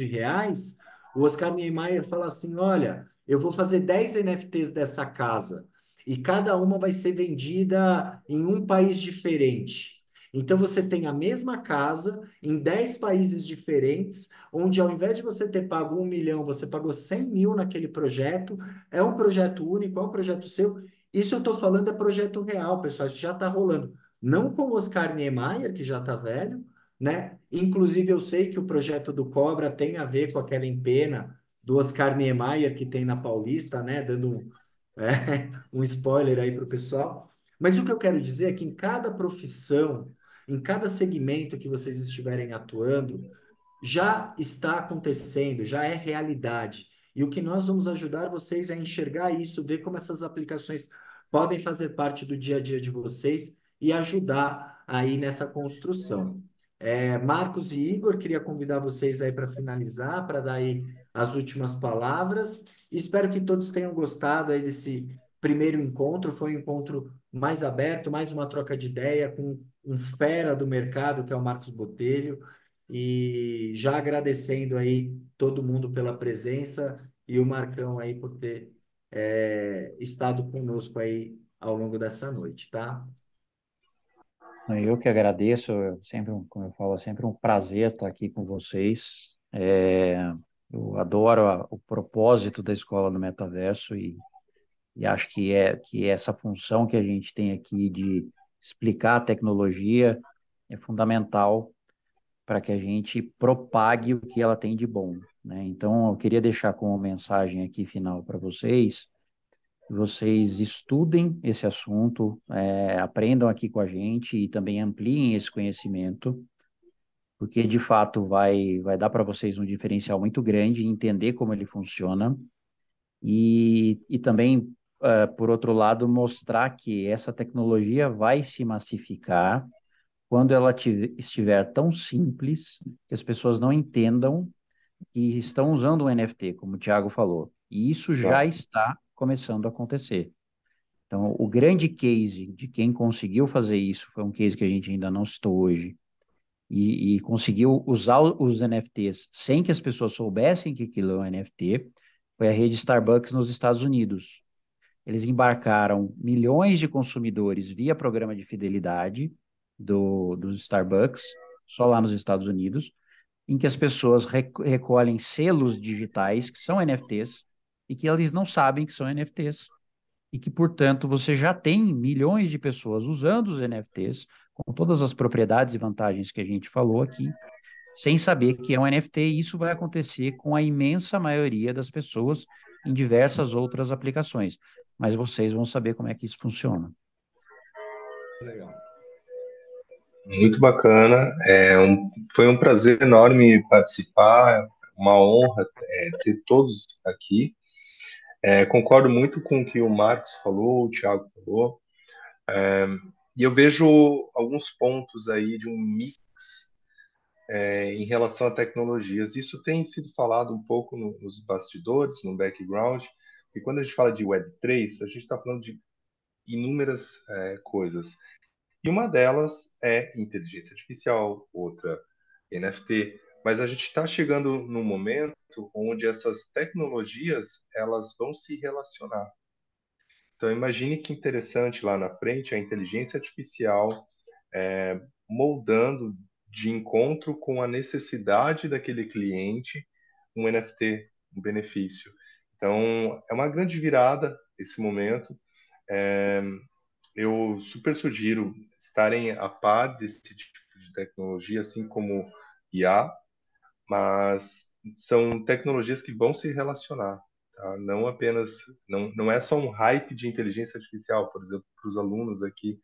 O Oscar Niemeyer fala assim: olha, eu vou fazer 10 NFTs dessa casa e cada uma vai ser vendida em um país diferente. Então você tem a mesma casa em 10 países diferentes, onde ao invés de você ter pago 1 milhão, você pagou 100 mil naquele projeto. É um projeto único, é um projeto seu. Isso eu estou falando é projeto real, pessoal. Isso já está rolando. Não com o Oscar Niemeyer, que já está velho, né? Inclusive, eu sei que o projeto do Cobra tem a ver com aquela empena do Oscar Niemeyer que tem na Paulista, né? Dando um spoiler aí para o pessoal. Mas o que eu quero dizer é que em cada profissão, em cada segmento que vocês estiverem atuando, já está acontecendo, já é realidade. E o que nós vamos ajudar vocês é a enxergar isso, ver como essas aplicações podem fazer parte do dia a dia de vocês e ajudar aí nessa construção. Marcos e Igor, queria convidar vocês aí para finalizar, para dar aí as últimas palavras. Espero que todos tenham gostado aí desse primeiro encontro. Foi um encontro mais aberto, mais uma troca de ideia com um fera do mercado, que é o Marcos Botelho. E já agradecendo aí todo mundo pela presença e o Marcão aí por ter estado conosco aí ao longo dessa noite, tá? Eu que agradeço, como eu falo, é sempre um prazer estar aqui com vocês. Eu adoro o propósito da Escola do Metaverso e acho que essa função que a gente tem aqui de explicar a tecnologia é fundamental para que a gente propague o que ela tem de bom, né? Então, eu queria deixar como mensagem aqui final para vocês, que vocês estudem esse assunto, aprendam aqui com a gente e também ampliem esse conhecimento, porque de fato vai dar para vocês um diferencial muito grande em entender como ele funciona e também, por outro lado, mostrar que essa tecnologia vai se massificar quando ela estiver tão simples que as pessoas não entendam que estão usando um NFT, como o Thiago falou. E isso já Não. está começando a acontecer. Então, o grande case de quem conseguiu fazer isso foi um case que a gente ainda não citou hoje, e conseguiu usar os NFTs sem que as pessoas soubessem que aquilo é um NFT, foi a rede Starbucks nos Estados Unidos. Eles embarcaram milhões de consumidores via programa de fidelidade dos Starbucks, só lá nos Estados Unidos, em que as pessoas recolhem selos digitais, que são NFTs, e que eles não sabem que são NFTs. E que, portanto, você já tem milhões de pessoas usando os NFTs, com todas as propriedades e vantagens que a gente falou aqui, sem saber que é um NFT, e isso vai acontecer com a imensa maioria das pessoas em diversas outras aplicações. Mas vocês vão saber como é que isso funciona. Legal. Muito bacana. Foi um prazer enorme participar, uma honra ter todos aqui. Concordo muito com o que o Marcos falou, o Thiago falou. E eu vejo alguns pontos aí de um mix em relação a tecnologias. Isso tem sido falado um pouco nos bastidores, no background, e quando a gente fala de Web3, a gente está falando de inúmeras coisas. E uma delas é inteligência artificial, outra NFT, mas a gente está chegando num momento onde essas tecnologias elas vão se relacionar. Então imagine que interessante lá na frente a inteligência artificial moldando de encontro com a necessidade daquele cliente um NFT, um benefício. Então é uma grande virada esse momento. É, eu super sugiro estarem a par desse tipo de tecnologia, assim como IA, mas são tecnologias que vão se relacionar, tá? Não apenas, não é só um hype de inteligência artificial, por exemplo, para os alunos aqui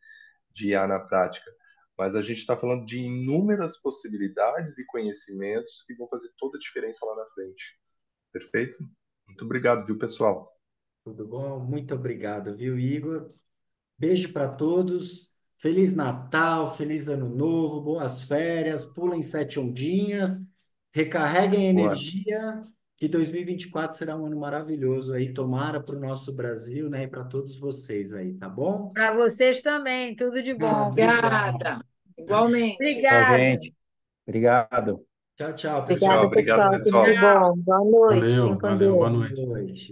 de IA na prática, mas a gente está falando de inúmeras possibilidades e conhecimentos que vão fazer toda a diferença lá na frente. Perfeito? Muito obrigado, viu, pessoal? Tudo bom? Muito obrigado, viu, Igor? Beijo para todos. Feliz Natal, feliz Ano Novo, boas férias, pulem sete ondinhas, recarreguem Boa. energia, que 2024 será um ano maravilhoso aí, tomara para o nosso Brasil, né, e para todos vocês aí, tá bom? Para vocês também, tudo de Ah, bom. obrigado. Obrigada. Igualmente. Tchau, Obrigada. gente. Obrigado. Tchau, tchau, Tchau, pessoal. Obrigada, obrigado, pessoal. Tudo pessoal. de Tchau. bom. Boa noite. Valeu, Fiquem com valeu, boa Deus. Boa noite. noite.